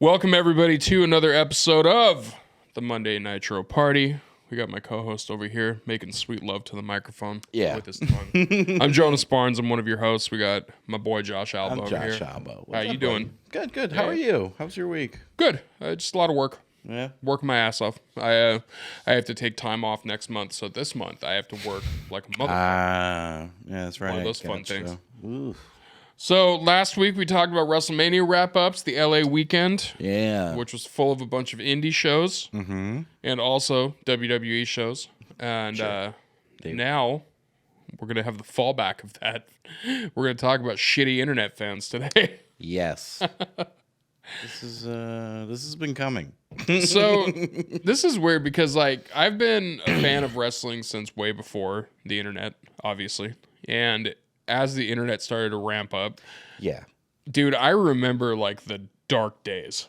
Welcome, everybody, to another episode of the Monday Nitro Party. We got my co-host over here making sweet love to the microphone with his tongue. I'm Jonas Barnes. I'm one of your hosts. We got my boy Josh Alba over here. Alba. How you doing? Good. How are you? How's your week? Good. Just a lot of work. Yeah. Working my ass off. I have to take time off next month, so this month I have to work like a motherfucker. Yeah, that's right. One of those fun things. Ooh. So last week we talked about WrestleMania wrap-ups, the LA weekend. Yeah. Which was full of a bunch of indie shows and also WWE shows. And now we're going to have the fallback of that. We're going to talk about shitty internet fans today. Yes. This has been coming. So this is weird because I've been a fan of wrestling since way before the internet, obviously. And as the internet started to ramp up, dude, I remember the dark days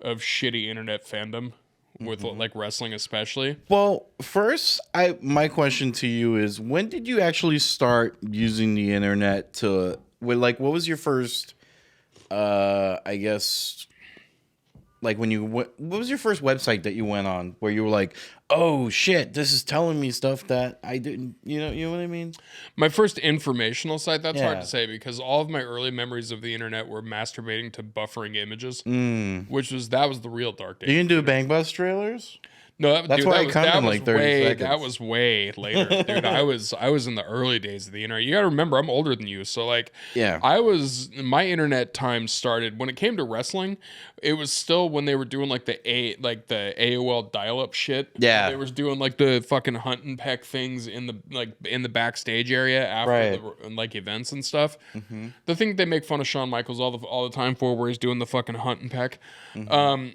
of shitty internet fandom with wrestling especially. Well, first, my question to you is, when did you actually start using the internet what was your first what was your first website that you went on where you were like, oh shit, this is telling me stuff that I didn't, you know what I mean? My first informational site, that's hard to say because all of my early memories of the internet were masturbating to buffering images, that was the real dark days. You didn't do Bang Bus trailers? No, that was 30 seconds. That was way later, dude. I was in the early days of the internet. You got to remember, I'm older than you, so my internet time started when it came to wrestling. It was still when they were doing the AOL dial-up shit. Yeah, they were doing the fucking hunt and peck things in the backstage area after the events and stuff. The thing they make fun of Shawn Michaels all the time for, where he's doing the fucking hunt and peck.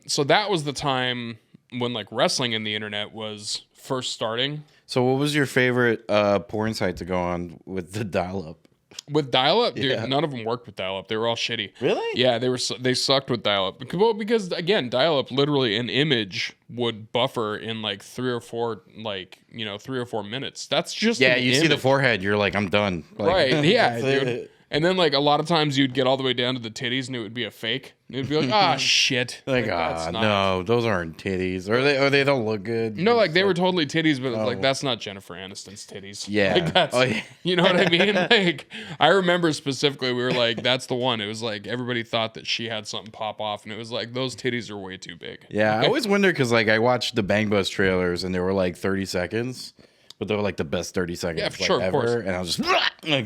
So that was the time when wrestling in the internet was first starting. So what was your favorite porn site to go on with the dial-up? With dial-up? Dude, none of them worked with dial-up. They were all shitty. Really? Yeah, they sucked with dial-up. Well, because again, dial-up, literally an image would buffer in 3 or 4 minutes. That's just you image. See the forehead, you're like, I'm done. Right, yeah, dude. And then a lot of times you'd get all the way down to the titties and it would be a fake. And it'd be shit. No, those aren't titties. Or they don't look good. No, they were totally titties, but that's not Jennifer Aniston's titties. Yeah. You know what I mean? I remember specifically we were that's the one. It was everybody thought that she had something pop off and it was those titties are way too big. Yeah, I always wonder because I watched the Bang Bus trailers and they were 30 seconds. But they were the best 30 seconds sure, ever. Of course. And I was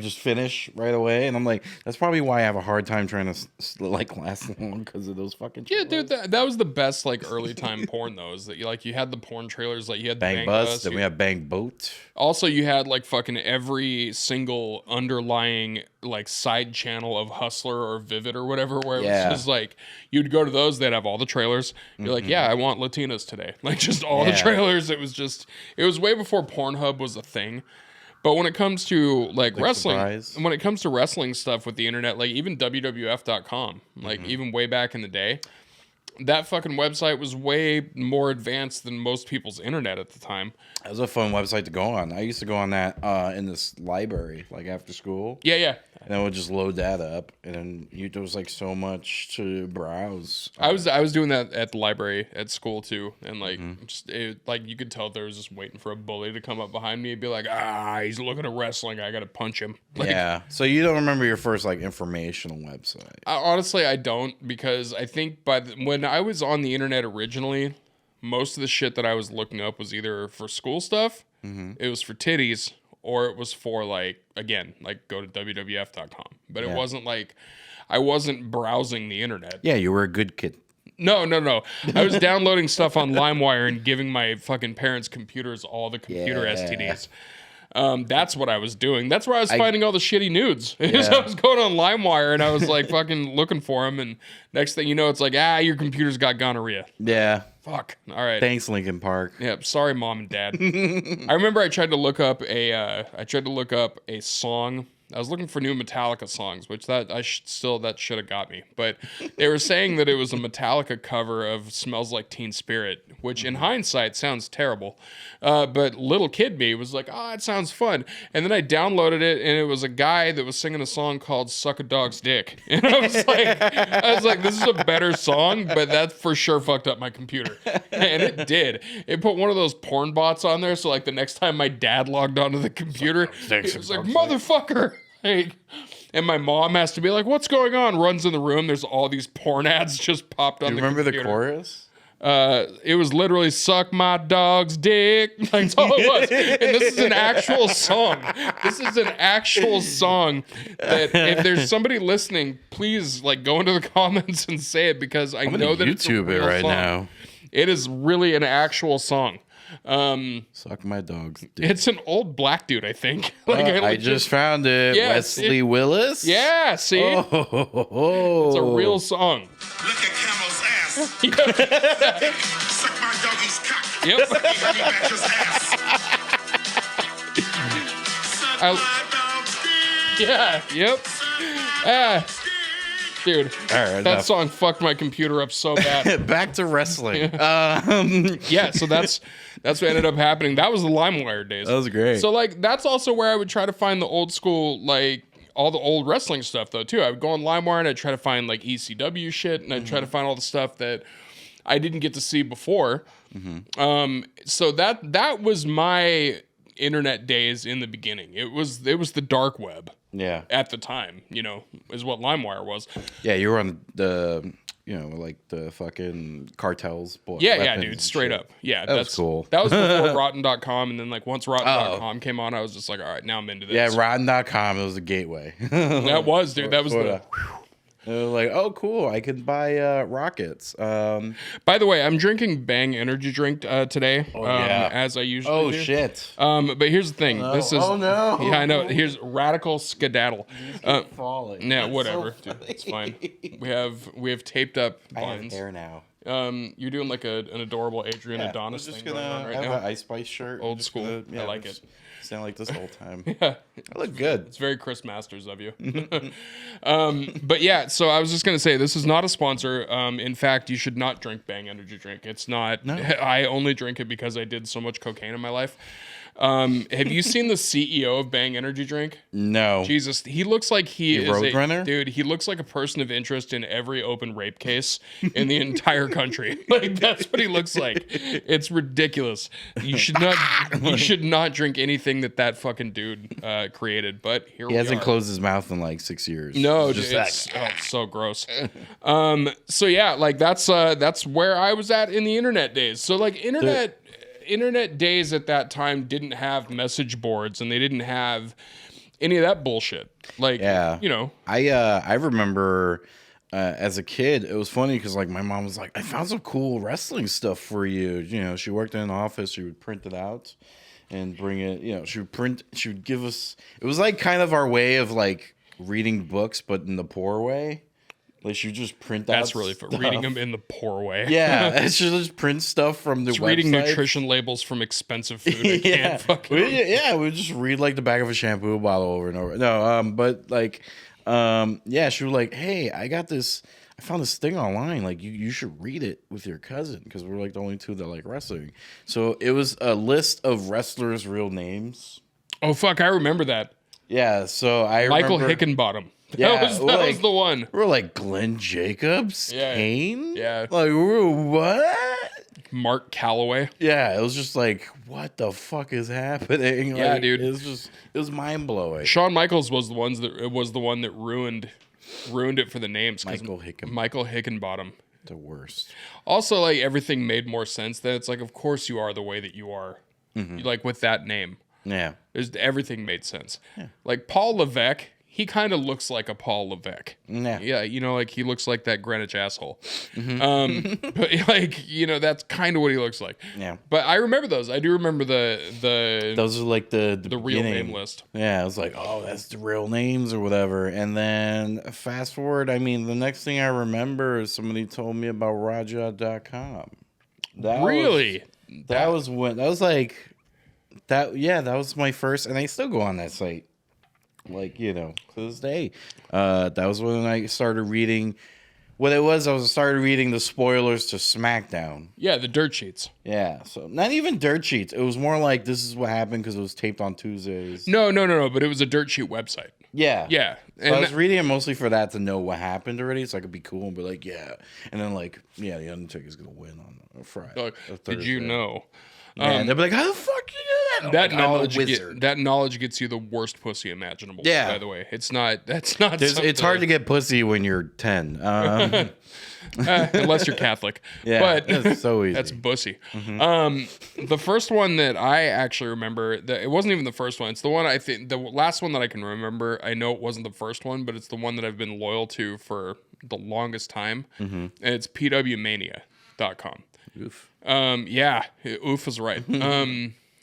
just finish right away. And I'm like, that's probably why I have a hard time trying to last long because of those fucking trailers. Yeah, dude, that was the best early time porn though. Is that you had the porn trailers, you had Bang Bus, then we had Bang Boat. Also, you had fucking every single underlying side channel of Hustler or Vivid or whatever, where it was just you'd go to those, they'd have all the trailers. You're I want Latinas today. Just all the trailers. It was way before Pornhub was a thing. But when it comes to wrestling, when it comes to wrestling stuff with the internet, even WWF.com, even way back in the day, that fucking website was way more advanced than most people's internet at the time. It was a fun website to go on. I used to go on that in this library, after school. Yeah. And I would just load that up, and then there was so much to browse. I was doing that at the library at school too, and you could tell there was just waiting for a bully to come up behind me and be he's looking at wrestling, I gotta punch him. Yeah. So you don't remember your first informational website? Honestly, I don't, because I think when I was on the internet originally, most of the shit that I was looking up was either for school stuff, it was for titties, or it was for again, go to WWF.com. But it wasn't I wasn't browsing the internet. Yeah, you were a good kid. No. I was downloading stuff on LimeWire and giving my fucking parents' computers all the computer STDs. That's what I was doing. That's where I was finding all the shitty nudes. I was going on LimeWire and I was fucking looking for them. And next thing you know, it's your computer's got gonorrhea. Yeah. Fuck. All right. Thanks, Lincoln Park. Yeah. Sorry, Mom and Dad. I remember I tried to look up a song I was looking for new Metallica songs, which that should have got me. But they were saying that it was a Metallica cover of "Smells Like Teen Spirit," which in hindsight sounds terrible. But little kid me was like, "Oh, it sounds fun." And then I downloaded it, and it was a guy that was singing a song called "Suck a Dog's Dick," and I was like, "This is a better song," but that for sure fucked up my computer, and it did. It put one of those porn bots on there, so like the next time my dad logged onto the computer, it was like, "Motherfucker." Like, and my mom has to be like, "What's going on?" Runs in the room. There's all these porn ads just popped on the computer. Remember the chorus? It was literally "Suck my dog's dick." Like, that's all it was. And this is an actual song. This is an actual song that if there's somebody listening, please like go into the comments and say it, because I know that it's a real right song. now. It is really an actual song. Suck my dog's dick. It's an old black dude, I think. I just found it. Yeah, Wesley Willis? Yeah, see? Oh. It's a real song. Look at Camel's ass. Suck my doggy's cock. Yep. Honey badger's ass. Suck my dog's dick. Yeah, yep. Dude, All right, that song fucked my computer up so bad. Back to wrestling. Yeah, so that's what ended up happening. That was the LimeWire days. That was great. So like that's also where I would try to find the old school, like all the old wrestling stuff though too. I would go on LimeWire and I'd try to find like ECW shit, and I'd try to find all the stuff that I didn't get to see before. So that was my internet days in the beginning. It was the dark web. Yeah. At the time, is what LimeWire was. Yeah, you were on the, like the fucking cartels. Yeah, dude, straight up. Yeah, that's cool. That was before Rotten.com, and then like once Rotten.com came on, I was just like, all right, now I'm into this. Yeah, Rotten.com, it was a gateway. That was, dude. That was the... It was like, oh, cool, I can buy rockets. By the way, I'm drinking Bang energy drink today, as I usually do. Oh, shit. But here's the thing. This is... Oh, no. Yeah, I know. Here's Radical Skedaddle. Falling. Yeah, whatever. So dude, it's fine. We have taped up I vines. have hair now. You're doing like an adorable Adrian Adonis thing going on right now. I have an Ice Spice shirt. Old school. I like it. Sound like this the whole time. Yeah. I look good. It's very Chris Masters of you. But yeah, so I was just going to say, this is not a sponsor. In fact, you should not drink Bang energy drink. It's not. No. I only drink it because I did so much cocaine in my life. Have you seen the CEO of Bang energy drink? No. Jesus, he looks like he is Roadrunner? Dude, he looks like a person of interest in every open rape case in the entire country. Like, that's what he looks like. It's ridiculous. You should not drink anything that fucking dude created, but here we are. He hasn't closed his mouth in like 6 years. No, it's so gross. So yeah, like that's where I was at in the internet days. So like internet days at that time didn't have message boards, and they didn't have any of that bullshit. Like, I remember as a kid, it was funny because like my mom was like, I found some cool wrestling stuff for you. She worked in an office. She would print it out and bring it. She would give us. It was like kind of our way of like reading books, but in the poor way. Like she would just print out. That's really fun. Reading them in the poor way. Yeah, she just print stuff from the website. Reading nutrition labels from expensive food. Yeah, we would just read like the back of a shampoo bottle over and over. No, but like, she was like, "Hey, I found this thing online. Like, you should read it with your cousin because we're like the only two that like wrestling." So it was a list of wrestlers' real names. Oh fuck, I remember that. Yeah, so Michael Hickenbottom. That was the one. We're like Glenn Jacobs, Kane. Yeah. Like what? Mark Calloway. Yeah, it was just like, what the fuck is happening? Yeah, like, dude. It was mind blowing. Shawn Michaels was the one that ruined it for the names. Michael Hickenbottom. The worst. Also, like everything made more sense. That it's like, of course you are the way that you are. Mm-hmm. Like with that name. Yeah. Everything made sense. Yeah. Like Paul Levesque. He kind of looks like a Paul Levesque. Yeah, like he looks like that Greenwich asshole. Mm-hmm. But like, that's kind of what he looks like. Yeah. But I remember those. I do remember the those are like the real name list. Yeah, it was like, oh, that's the real names or whatever. And then fast forward, the next thing I remember is somebody told me about Raja.com. That was my first, and I still go on that site. like, to this day. That was when I started reading. What it was, I started reading the spoilers to SmackDown. Yeah, the dirt sheets. Yeah, so not even dirt sheets. It was more like this is what happened because it was taped on Tuesdays. No, but it was a dirt sheet website. Yeah. Yeah. So I was reading it mostly for that to know what happened already, so I could be cool and be like, yeah. And then, like, yeah, The Undertaker's going to win on Friday. Did you know? And they'll be like, how the fuck you do that? That knowledge gets you the worst pussy imaginable. Yeah. By the way, it's not. It's hard to get pussy when you're 10, unless you're Catholic. Yeah, but that's so easy. That's pussy. The first one that I actually remember, it wasn't even the first one. It's the one I think the last one that I can remember. I know it wasn't the first one, but it's the one that I've been loyal to for the longest time, and it's pwmania.com. Oof. Yeah, oof is right.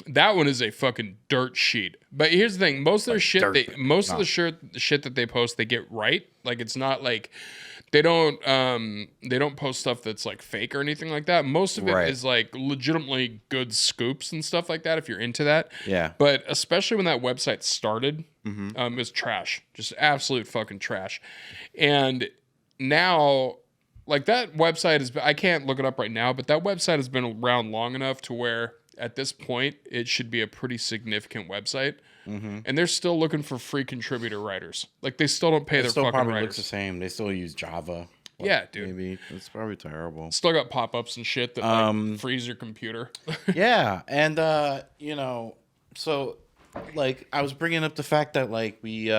That one is a fucking dirt sheet. But here's the thing: most of their shit, of the shit that they post, they get right. Like it's not like they don't post stuff that's like fake or anything like that. Most of it is like legitimately good scoops and stuff like that. If you're into that, yeah. But especially when that website started, it was trash, just absolute fucking trash. And now, like that website is, I can't look it up right now, but that website has been around long enough to where at this point it should be a pretty significant website. And they're still looking for free contributor writers. Like they still don't pay their fucking probably writers. looks the same. They still use Java. Yeah, dude. Maybe it's probably terrible. Still got pop-ups and shit that like freeze your computer. Yeah, and so like I was bringing up the fact that like we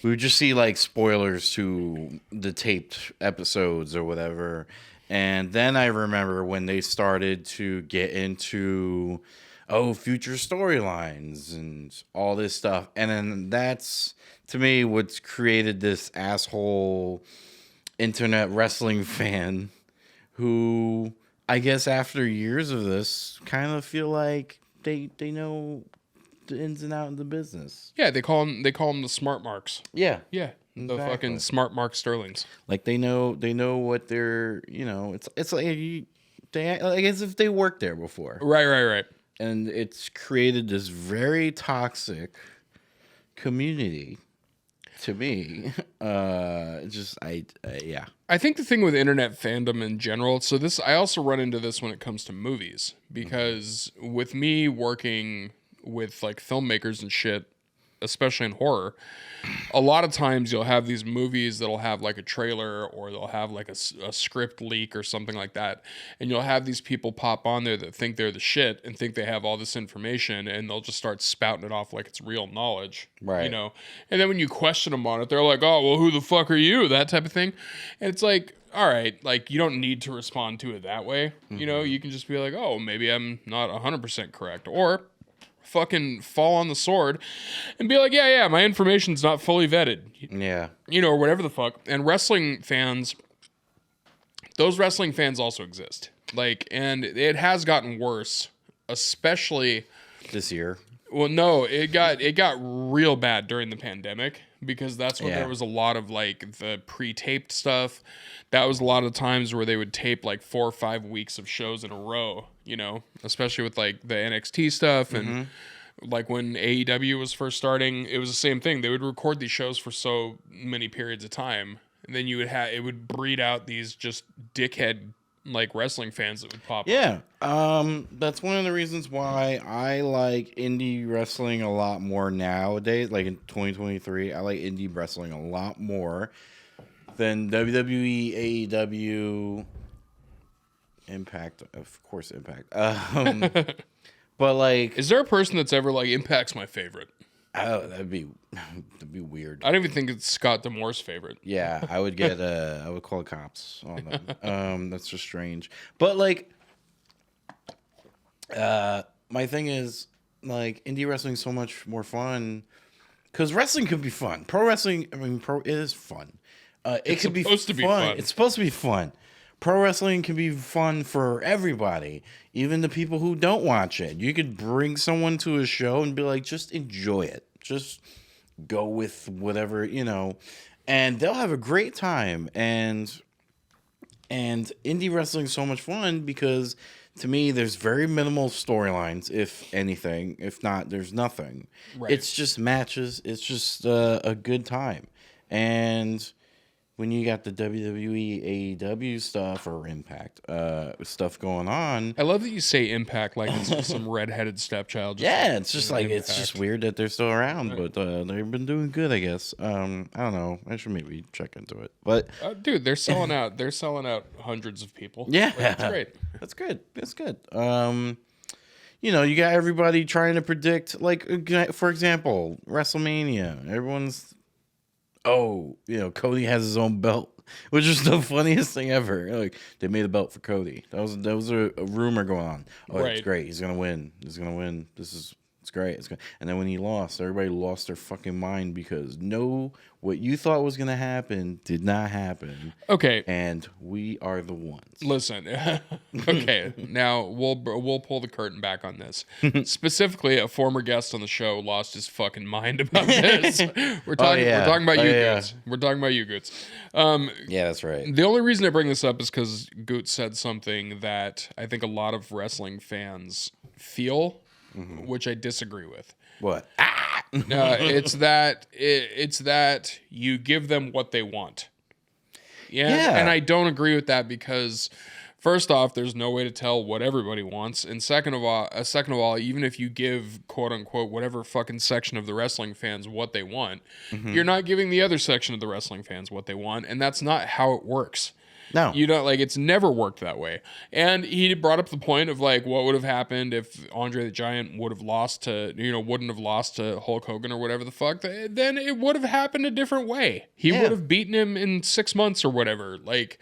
would just see like spoilers to the taped episodes or whatever, and then I remember when they started to get into future storylines and all this stuff, and then that's to me what's created this asshole internet wrestling fan who I guess after years of this kind of feel like they know the ins and outs of the business. Yeah, they call them the smart marks. Yeah. Yeah. The fucking smart Mark Sterlings. Like they know what they're, it's like they act like as if they worked there before. Right. And it's created this very toxic community to me. Yeah. I think the thing with internet fandom in general, so this, I also run into this when it comes to movies, because with me working with like filmmakers and shit, especially in horror, a lot of times you'll have these movies that'll have like a trailer or they'll have like a script leak or something like that. And you'll have these people pop on there that think they're the shit and think they have all this information, and they'll just start spouting it off like it's real knowledge, right? And then when you question them on it, they're like, oh, well, who the fuck are you? That type of thing. And it's like, all right, like you don't need to respond to it that way. You can just be like, oh, maybe I'm not 100% correct, or fucking fall on the sword and be like, yeah, my information's not fully vetted. Yeah. Or whatever the fuck. And wrestling fans, those wrestling fans also exist. Like, and it has gotten worse, especially this year. Well, no, it got real bad during the pandemic, because that's when there was a lot of like the pre-taped stuff. That was a lot of times where they would tape like 4 or 5 weeks of shows in a row, especially with like the NXT stuff. And like when AEW was first starting, it was the same thing. They would record these shows for so many periods of time, and then it would breed out these just dickhead like wrestling fans that would pop up. Yeah. That's one of the reasons why I like indie wrestling a lot more nowadays. Like in 2023, I like indie wrestling a lot more than WWE, AEW, Impact, of course, Impact. But like, is there a person that's ever like, Impact's my favorite? Oh, that'd be weird. I don't even think it's Scott D'Amore's favorite. Yeah, I would call the cops on them. That's just strange. But like, my thing is like, indie wrestling is so much more fun, because wrestling can be fun. Pro wrestling, it is fun. It could be fun. It's supposed to be fun. Pro wrestling can be fun for everybody, even the people who don't watch it. You could bring someone to a show and be like, just enjoy it. Just go with whatever, and they'll have a great time. And indie wrestling is so much fun because to me, there's very minimal storylines, if anything. If not, there's nothing. Right. It's just matches. It's just a good time. And when you got the WWE, AEW stuff or Impact stuff going on, I love that you say Impact like it's some redheaded stepchild. yeah, it's just like it's just weird that they're still around, but they've been doing good, I guess. I don't know. I should maybe check into it. But dude, they're selling out. They're selling out hundreds of people. yeah, that's great. That's good. That's good. You know, you got everybody trying to predict, like, for example, WrestleMania. Everyone's, Cody has his own belt, which is the funniest thing ever. Like, they made a belt for Cody. That was a rumor going on. Oh, right. It's great. He's gonna win. It's great. It's good. And then when he lost, everybody lost their fucking mind because what you thought was gonna happen did not happen. Okay. And we are the ones. Listen. Okay. Now we'll pull the curtain back on this. Specifically, a former guest on the show lost his fucking mind about this. We're talking about you, Goots. We're talking about you, Goots. Yeah, that's right. The only reason I bring this up is because Goots said something that I think a lot of wrestling fans feel. Mm-hmm. Which I disagree with. What? It's that you give them what they want. Yeah. And I don't agree with that because first off, there's no way to tell what everybody wants. And second of all, even if you give quote unquote whatever fucking section of the wrestling fans what they want, you're not giving the other section of the wrestling fans what they want. And that's not how it works. No. You don't it's never worked that way. And he brought up the point of like what would have happened if Andre the Giant wouldn't have lost to Hulk Hogan or whatever the fuck. Then it would have happened a different way. He would have beaten him in 6 months or whatever. Like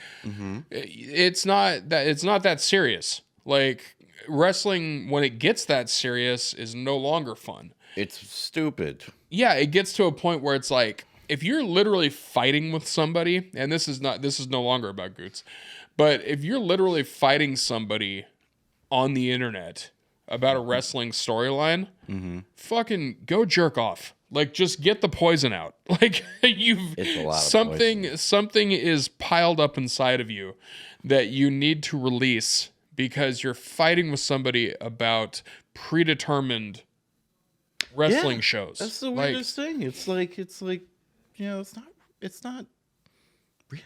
it's not that serious. Like wrestling when it gets that serious is no longer fun. It's stupid. Yeah, it gets to a point where it's like if you're literally fighting with somebody, and this is no longer about Goots, but if you're literally fighting somebody on the internet about a wrestling storyline, fucking go jerk off. Like, just get the poison out. Like, It's a lot of poison. Something is piled up inside of you that you need to release because you're fighting with somebody about predetermined wrestling shows. That's the weirdest thing. It's like it's not real.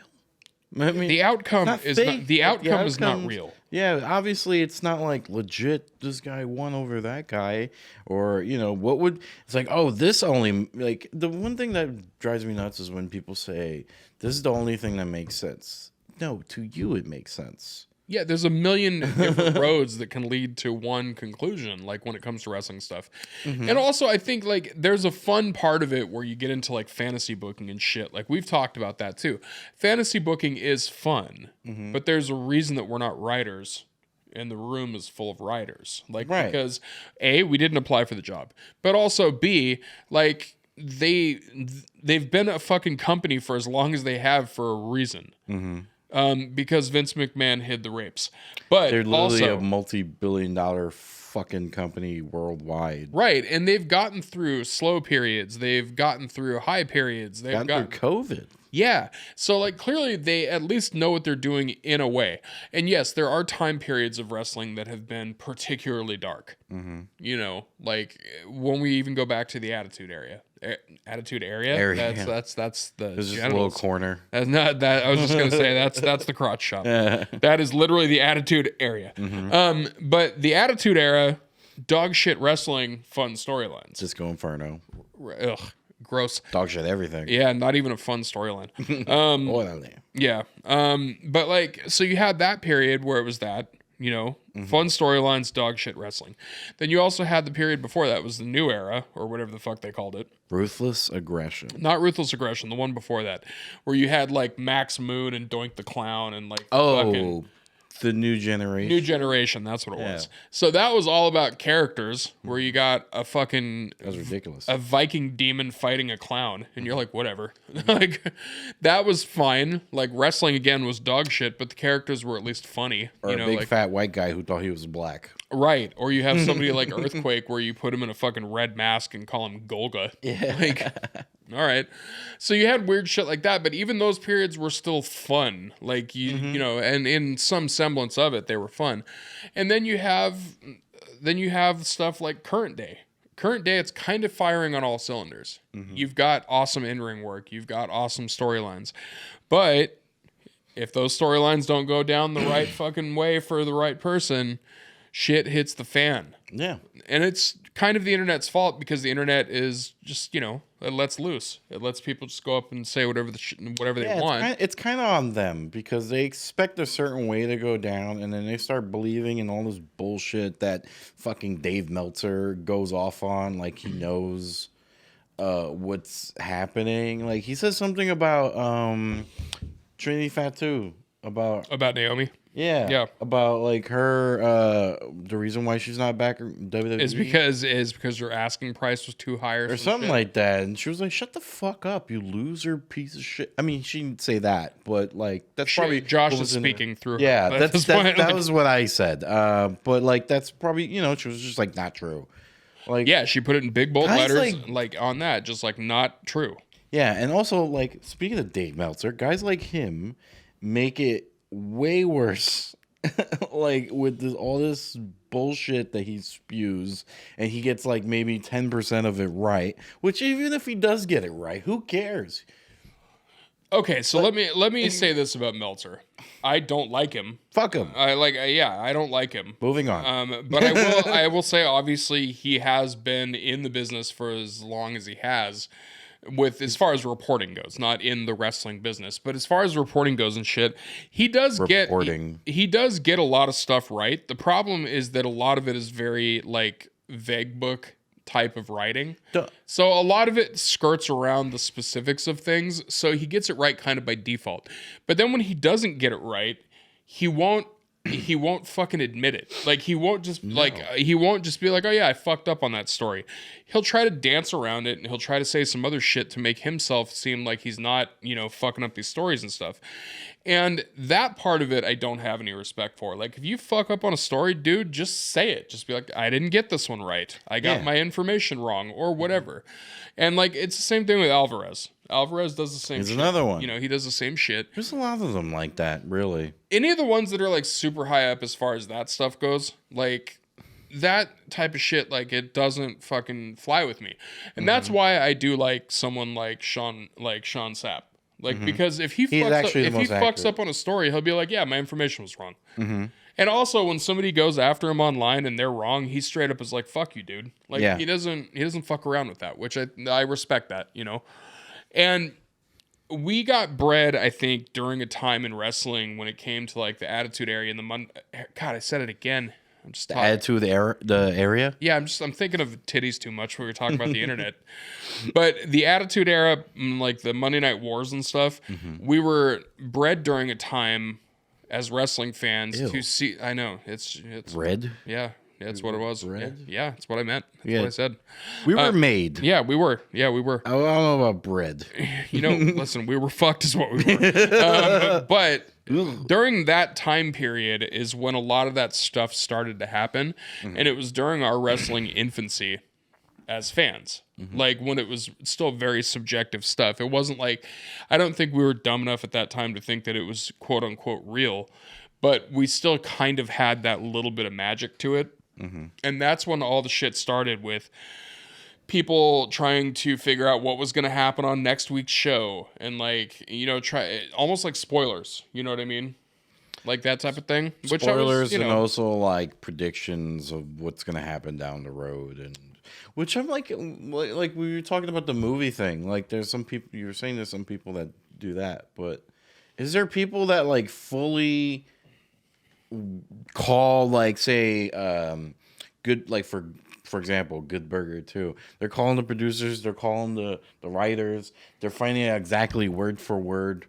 I mean, the outcome is not real. Yeah, obviously it's not like legit. This guy won over that guy, or it's like, oh, this only like the one thing that drives me nuts is when people say this is the only thing that makes sense. No, to you it makes sense. Yeah, there's a million different roads that can lead to one conclusion, like when it comes to wrestling stuff. And also, I think like there's a fun part of it where you get into like fantasy booking and shit. Like we've talked about that too. Fantasy booking is fun, but there's a reason that we're not writers and the room is full of writers. Like because A, we didn't apply for the job, but also B, like they've been a fucking company for as long as they have for a reason. Because Vince McMahon hid the rapes. But they're literally a multi-billion-dollar fucking company worldwide. Right, and they've gotten through slow periods. They've gotten through high periods. They've gotten through COVID. Yeah. So, like, clearly they at least know what they're doing in a way. And yes, there are time periods of wrestling that have been particularly dark. Like when we even go back to the Attitude Era. That's the There's just a little corner. That's not that. I was just gonna say that's the crotch shop. That is literally the Attitude Area. But the Attitude Era, dog shit wrestling, fun storylines. Disco Inferno. Ugh, gross. Dog shit everything. Yeah, not even a fun storyline. Yeah. But like, so you had that period where it was that. Fun storylines, dog shit wrestling. Then you also had the period before that was the New Era, or whatever the fuck they called it. Ruthless Aggression. Not Ruthless Aggression, the one before that, where you had like Max Moon and Doink the Clown and like the New Generation. New Generation, that's what it was. So that was all about characters where you got a fucking... That was ridiculous. A Viking demon fighting a clown. And you're like, whatever. Like, that was fine. Like, wrestling, again, was dog shit, but the characters were at least funny. Or a big fat white guy who thought he was black. Right. Or you have somebody like Earthquake where you put him in a fucking red mask and call him Golga. Yeah. Like, all right. So you had weird shit like that, but even those periods were still fun. Like, you know, and in some semblance of it, they were fun. And then you have stuff like current day. Current day, it's kind of firing on all cylinders. You've got awesome in-ring work. You've got awesome storylines. But if those storylines don't go down the right fucking way for the right person, shit hits the fan. Yeah. And it's kind of the internet's fault because the internet is just, you know, it lets loose. It lets people just go up and say whatever they want. It's kind of on them because they expect a certain way to go down, and then they start believing in all this bullshit that fucking Dave Meltzer goes off on, like he knows what's happening. Like he says something about Trinity Fatu about Naomi. Yeah. About like her the reason why she's not back in WWE is because her asking price was too high or something like that. And she was like, "Shut the fuck up, you loser piece of shit." I mean, she didn't say that, but like that's probably Josh is speaking through her. Yeah, that was what I said. But like that's probably, you know, she was just like not true. Like yeah, she put it in big bold letters like on that, just like not true. Yeah, and also like speaking of Dave Meltzer, guys like him make it way worse. Like with all this bullshit that he spews, and he gets like maybe 10% of it right, which even if he does get it right, who cares? Okay, so let me say this about Meltzer. I don't like him. Fuck him. I don't like him. Moving on. But I will say obviously he has been in the business for as long as he has. With as far as reporting goes, not in the wrestling business, but as far as reporting goes and shit, he does get a lot of stuff right. The problem is that a lot of it is very like vague book type of writing. Duh. So a lot of it skirts around the specifics of things. So he gets it right kind of by default. But then when he doesn't get it right, he won't fucking admit it. Like he won't just be like, "Oh yeah, I fucked up on that story." He'll try to dance around it and he'll try to say some other shit to make himself seem like he's not, you know, fucking up these stories and stuff. And that part of it I don't have any respect for. Like if you fuck up on a story, dude, just say it. Just be like, "I didn't get this one right. I got my information wrong," or whatever. And like it's the same thing with Alvarez. Alvarez does the same shit. Here's another one. You know, he does the same shit. There's a lot of them like that, really. Any of the ones that are like super high up as far as that stuff goes, like that type of shit, like it doesn't fucking fly with me. And that's why I do like someone like Sean Sapp. Like because if he fucks up on a story, he'll be like, "Yeah, my information was wrong." And also when somebody goes after him online and they're wrong, he straight up is like, "Fuck you, dude." Like he doesn't fuck around with that, which I respect that, you know. And we got bred, I think, during a time in wrestling when it came to like the Attitude Era and God, I said it again. I'm just talking. Attitude the area? Yeah, I'm thinking of titties too much when we were talking about the internet. But the Attitude Era, like the Monday Night Wars and stuff, we were bred during a time as wrestling fans to see. I know it's red. Yeah. That's what it was. Red? Yeah, that's what I meant. That's what I said. We were made. Yeah, we were. I don't know about bread. You know, listen, we were fucked is what we were. But during that time period is when a lot of that stuff started to happen. And it was during our wrestling infancy as fans. Like when it was still very subjective stuff. It wasn't like, I don't think we were dumb enough at that time to think that it was quote unquote real. But we still kind of had that little bit of magic to it. And that's when all the shit started with people trying to figure out what was going to happen on next week's show. And like, you know, almost like spoilers. You know what I mean? Like that type of thing. Spoilers and also like predictions of what's going to happen down the road. And which I'm like we were talking about the movie thing. Like there's some people, you were saying there's some people that do that. But is there people that like fully call like say good, like for example Good Burger too, they're calling the producers, they're calling the writers, they're finding out exactly word for word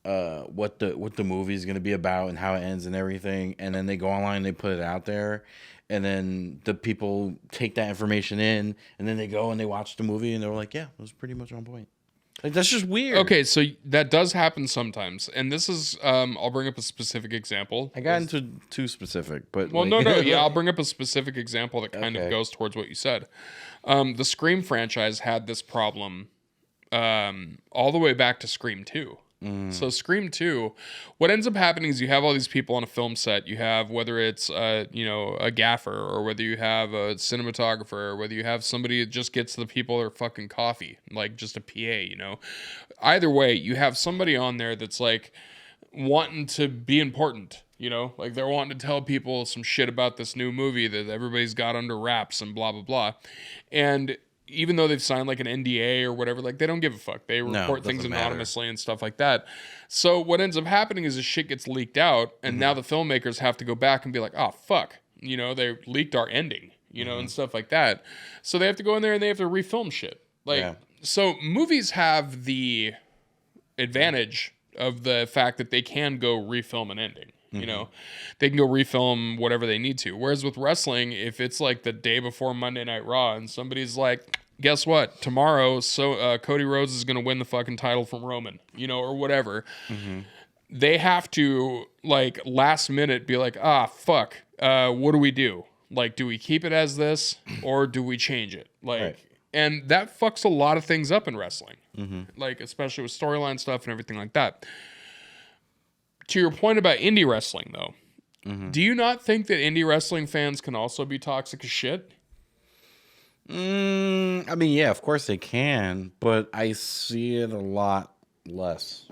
what the movie is going to be about and how it ends and everything, and then they go online, they put it out there, and then the people take that information in, and then they go and they watch the movie and they're like, yeah, it was pretty much on point. Like, that's just weird. Okay, so that does happen sometimes, and this is I'll bring up a specific example. I got into too specific, but well, no, yeah, I'll bring up a specific example that kind of goes towards what you said. The Scream franchise had this problem all the way back to Scream 2. So Scream 2, what ends up happening is you have all these people on a film set. You have, whether it's a gaffer, or whether you have a cinematographer, or whether you have somebody that just gets the people their fucking coffee, like just a PA, Either way, you have somebody on there that's like wanting to be important, like they're wanting to tell people some shit about this new movie that everybody's got under wraps and blah, blah, blah. And even though they've signed like an NDA or whatever, like they don't give a fuck. They report things anonymously and stuff like that. So what ends up happening is this shit gets leaked out, and now the filmmakers have to go back and be like, oh, fuck. They leaked our ending, and stuff like that. So they have to go in there and they have to refilm shit. So movies have the advantage of the fact that they can go refilm an ending. They can go refilm whatever they need to. Whereas with wrestling, if it's like the day before Monday Night Raw and somebody's like, guess what? Tomorrow, Cody Rhodes is going to win the fucking title from Roman, or whatever. They have to, like, last minute be like, fuck, what do we do? Like, do we keep it as this or do we change it? And that fucks a lot of things up in wrestling. Like, especially with storyline stuff and everything like that. To your point about indie wrestling, though, do you not think that indie wrestling fans can also be toxic as shit? I mean, yeah, of course they can, but I see it a lot less.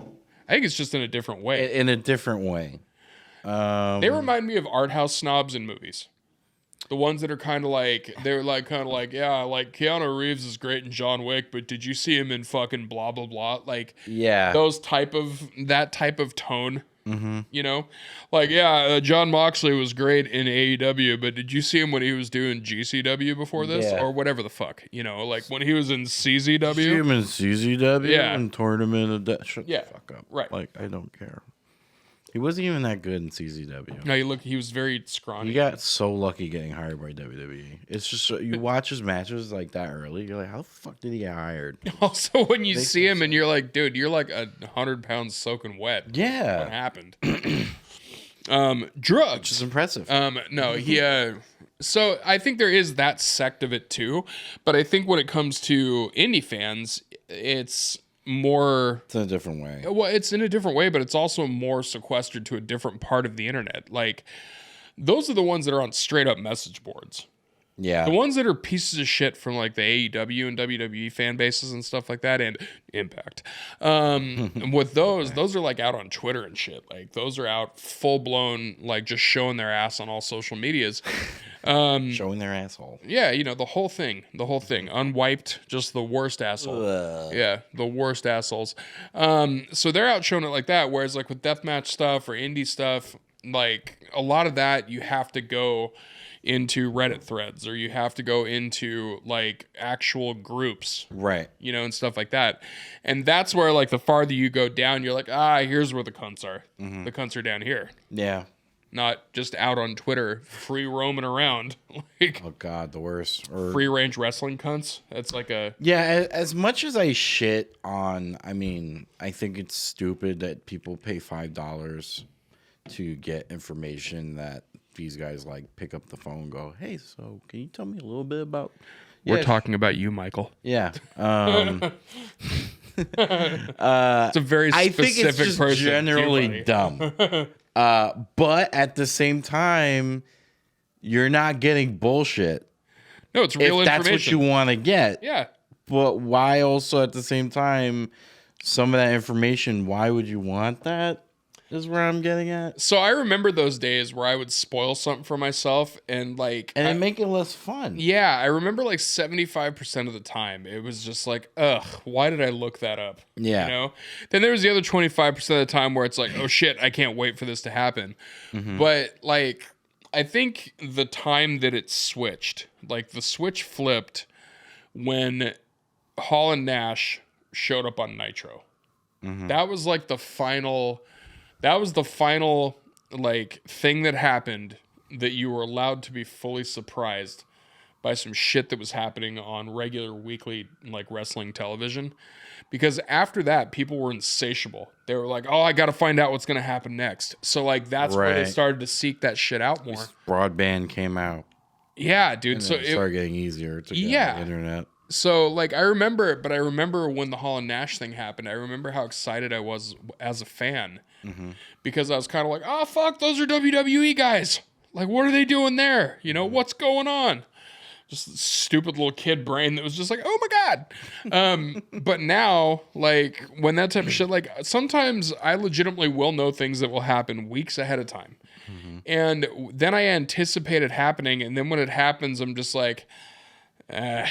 I think it's just in a different way. In a different way. They remind me of art house snobs in movies. The ones that are kind of like, yeah, like Keanu Reeves is great in John Wick, but did you see him in fucking blah, blah, blah? Like, yeah, that type of tone. Like, yeah, John Moxley was great in AEW, but did you see him when he was doing GCW before this, or whatever the fuck? Like when he was in CZW. See him in CZW, yeah, and Tournament of Death. Shut the fuck up, right? Like, I don't care. He wasn't even that good in CZW. No, he was very scrawny. He got so lucky getting hired by WWE. It's just, you watch his matches like that early, you're like, how the fuck did he get hired? Also, when you see him and you're like, dude, you're like 100 pounds soaking wet. Yeah. What happened? Drugs. Which is impressive. No, so I think there is that sect of it too, but I think when it comes to indie fans, it's more... It's in a different way. Well, it's in a different way, but it's also more sequestered to a different part of the internet. Like, those are the ones that are on straight up message boards. Yeah. The ones that are pieces of shit from like the AEW and WWE fan bases and stuff like that, and Impact. With those are like out on Twitter and shit. Like, those are out full blown, like just showing their ass on all social medias. Showing their asshole. Yeah, the whole thing. Unwiped, just the worst asshole. Ugh. Yeah, the worst assholes. So they're out showing it like that, whereas like with deathmatch stuff or indie stuff, like a lot of that you have to go into Reddit threads, or you have to go into like actual groups, right? And stuff like that. And that's where like the farther you go down, you're like, here's where the cunts are. The cunts are down here. Yeah. Not just out on Twitter, free roaming around. Like, oh God, the worst. Free range wrestling cunts. That's like a... Yeah, as much as I shit on, I mean, I think it's stupid that people pay $5 to get information that these guys like pick up the phone and go, hey, so can you tell me a little bit about... We're talking about you, Michael. Yeah. It's a very specific I think it's just person. generally dumb. But at the same time, you're not getting bullshit. No, it's real information. That's what you want to get. Yeah. But why also at the same time, some of that information, why would you want that? Is where I'm getting at. So I remember those days where I would spoil something for myself and like... And it make it less fun. Yeah, I remember like 75% of the time, it was just like, ugh, why did I look that up? Yeah. Then there was the other 25% of the time where it's like, oh shit, I can't wait for this to happen. But like, I think the time that it switched, like the switch flipped when Hall and Nash showed up on Nitro. That was like the final... That was the final, like, thing that happened that you were allowed to be fully surprised by some shit that was happening on regular weekly like wrestling television. Because after that, people were insatiable. They were like, "Oh, I got to find out what's going to happen next." So like that's where they started to seek that shit out more. Broadband came out. Yeah, dude. And so it started getting easier to get on the internet. So like I remember when the Hall and Nash thing happened. I remember how excited I was as a fan because I was kind of like, "Oh fuck, those are WWE guys. Like, what are they doing there? You know, what's going on?" Just a stupid little kid brain that was just like, "Oh my god." But now, like when that type of shit, like sometimes I legitimately will know things that will happen weeks ahead of time, and then I anticipate it happening, and then when it happens, I'm just like, like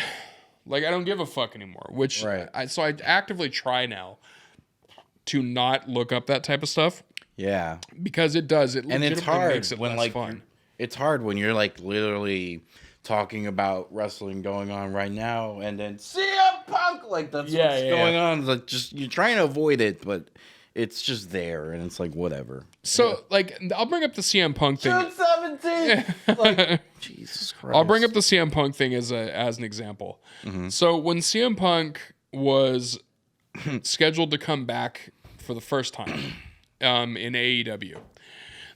I don't give a fuck anymore. Which so I actively try now to not look up that type of stuff. Yeah, because it does. It and it's hard makes it when less fun. It's hard when you're like literally talking about wrestling going on right now, and then CM Punk, like that's what's going on. Like just you're trying to avoid it, but it's just there, and it's like whatever. So like I'll bring up the CM Punk thing. June 17th. Like, Jesus Christ. I'll bring up the CM Punk thing as an example. So when CM Punk was scheduled to come back for the first time in AEW,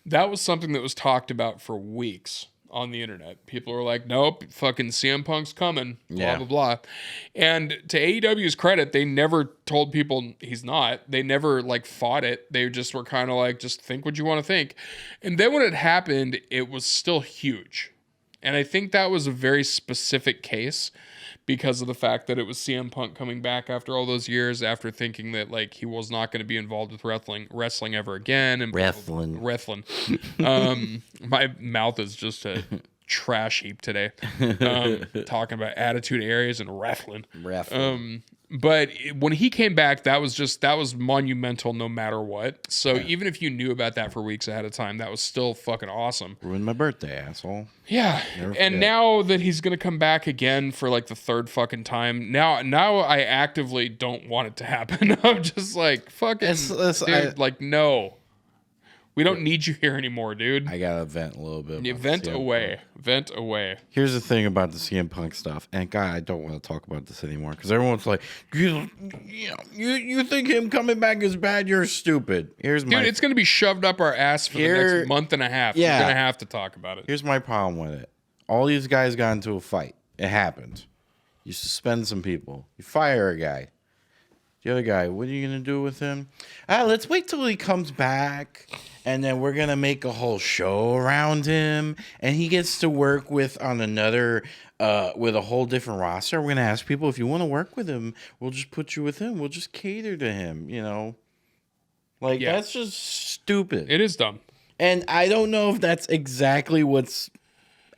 that was something that was talked about for weeks on the internet. People were like, "Nope, fucking CM Punk's coming," blah, blah, blah. And to AEW's credit, they never told people he's not. They never like fought it. They just were kind of like, just think what you want to think. And then when it happened, it was still huge. And I think that was a very specific case because of the fact that it was CM Punk coming back after all those years, after thinking that like he was not going to be involved with wrestling ever again. And wrestling. My mouth is just a trash heap today. Talking about attitude areas and wrestling. But when he came back, that was monumental no matter what. So even if you knew about that for weeks ahead of time, that was still fucking awesome. Ruined my birthday, asshole. Yeah. And now that he's going to come back again for like the third fucking time, now I actively don't want it to happen. I'm just like, fucking, dude, like, no. We don't need you here anymore, dude. I gotta vent a little bit. Vent away. Here's the thing about the CM Punk stuff, and God, I don't want to talk about this anymore because everyone's like, you think him coming back is bad? You're stupid. Dude, it's gonna be shoved up our ass for the next month and a half. Yeah, we're gonna have to talk about it. Here's my problem with it. All these guys got into a fight. It happened. You suspend some people. You fire a guy. The other guy, what are you going to do with him? Let's wait till he comes back, and then we're going to make a whole show around him, and he gets to work with a whole different roster. We're going to ask people, if you want to work with him, we'll just put you with him. We'll just cater to him, you know? Like, that's just stupid. It is dumb. And I don't know if that's exactly what's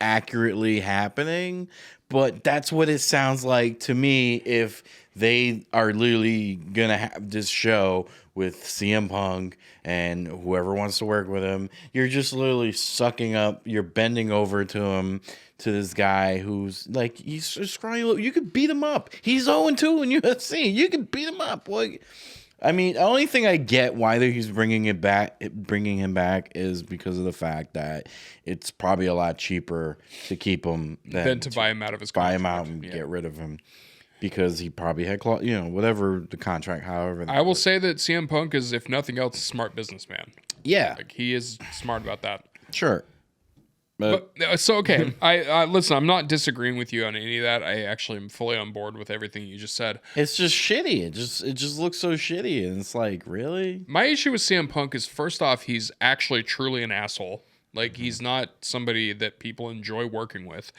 accurately happening, but that's what it sounds like to me if they are literally going to have this show with CM Punk and whoever wants to work with him. You're just literally sucking up. You're bending over to him, to this guy who's like, he's a scrawny little. You could beat him up. He's 0-2 in UFC. You can beat him up. Boy. I mean, the only thing I get why he's bringing him back is because of the fact that it's probably a lot cheaper to keep him than to buy him out of his contract. Buy him out and get rid of him. Because he probably had, whatever the contract, however. I will say that CM Punk is, if nothing else, a smart businessman. Yeah. Like, he is smart about that. Sure. But so, okay. I listen, I'm not disagreeing with you on any of that. I actually am fully on board with everything you just said. It's just shitty. It just looks so shitty. And it's like, really? My issue with CM Punk is, first off, he's actually truly an asshole. Like, he's not somebody that people enjoy working with.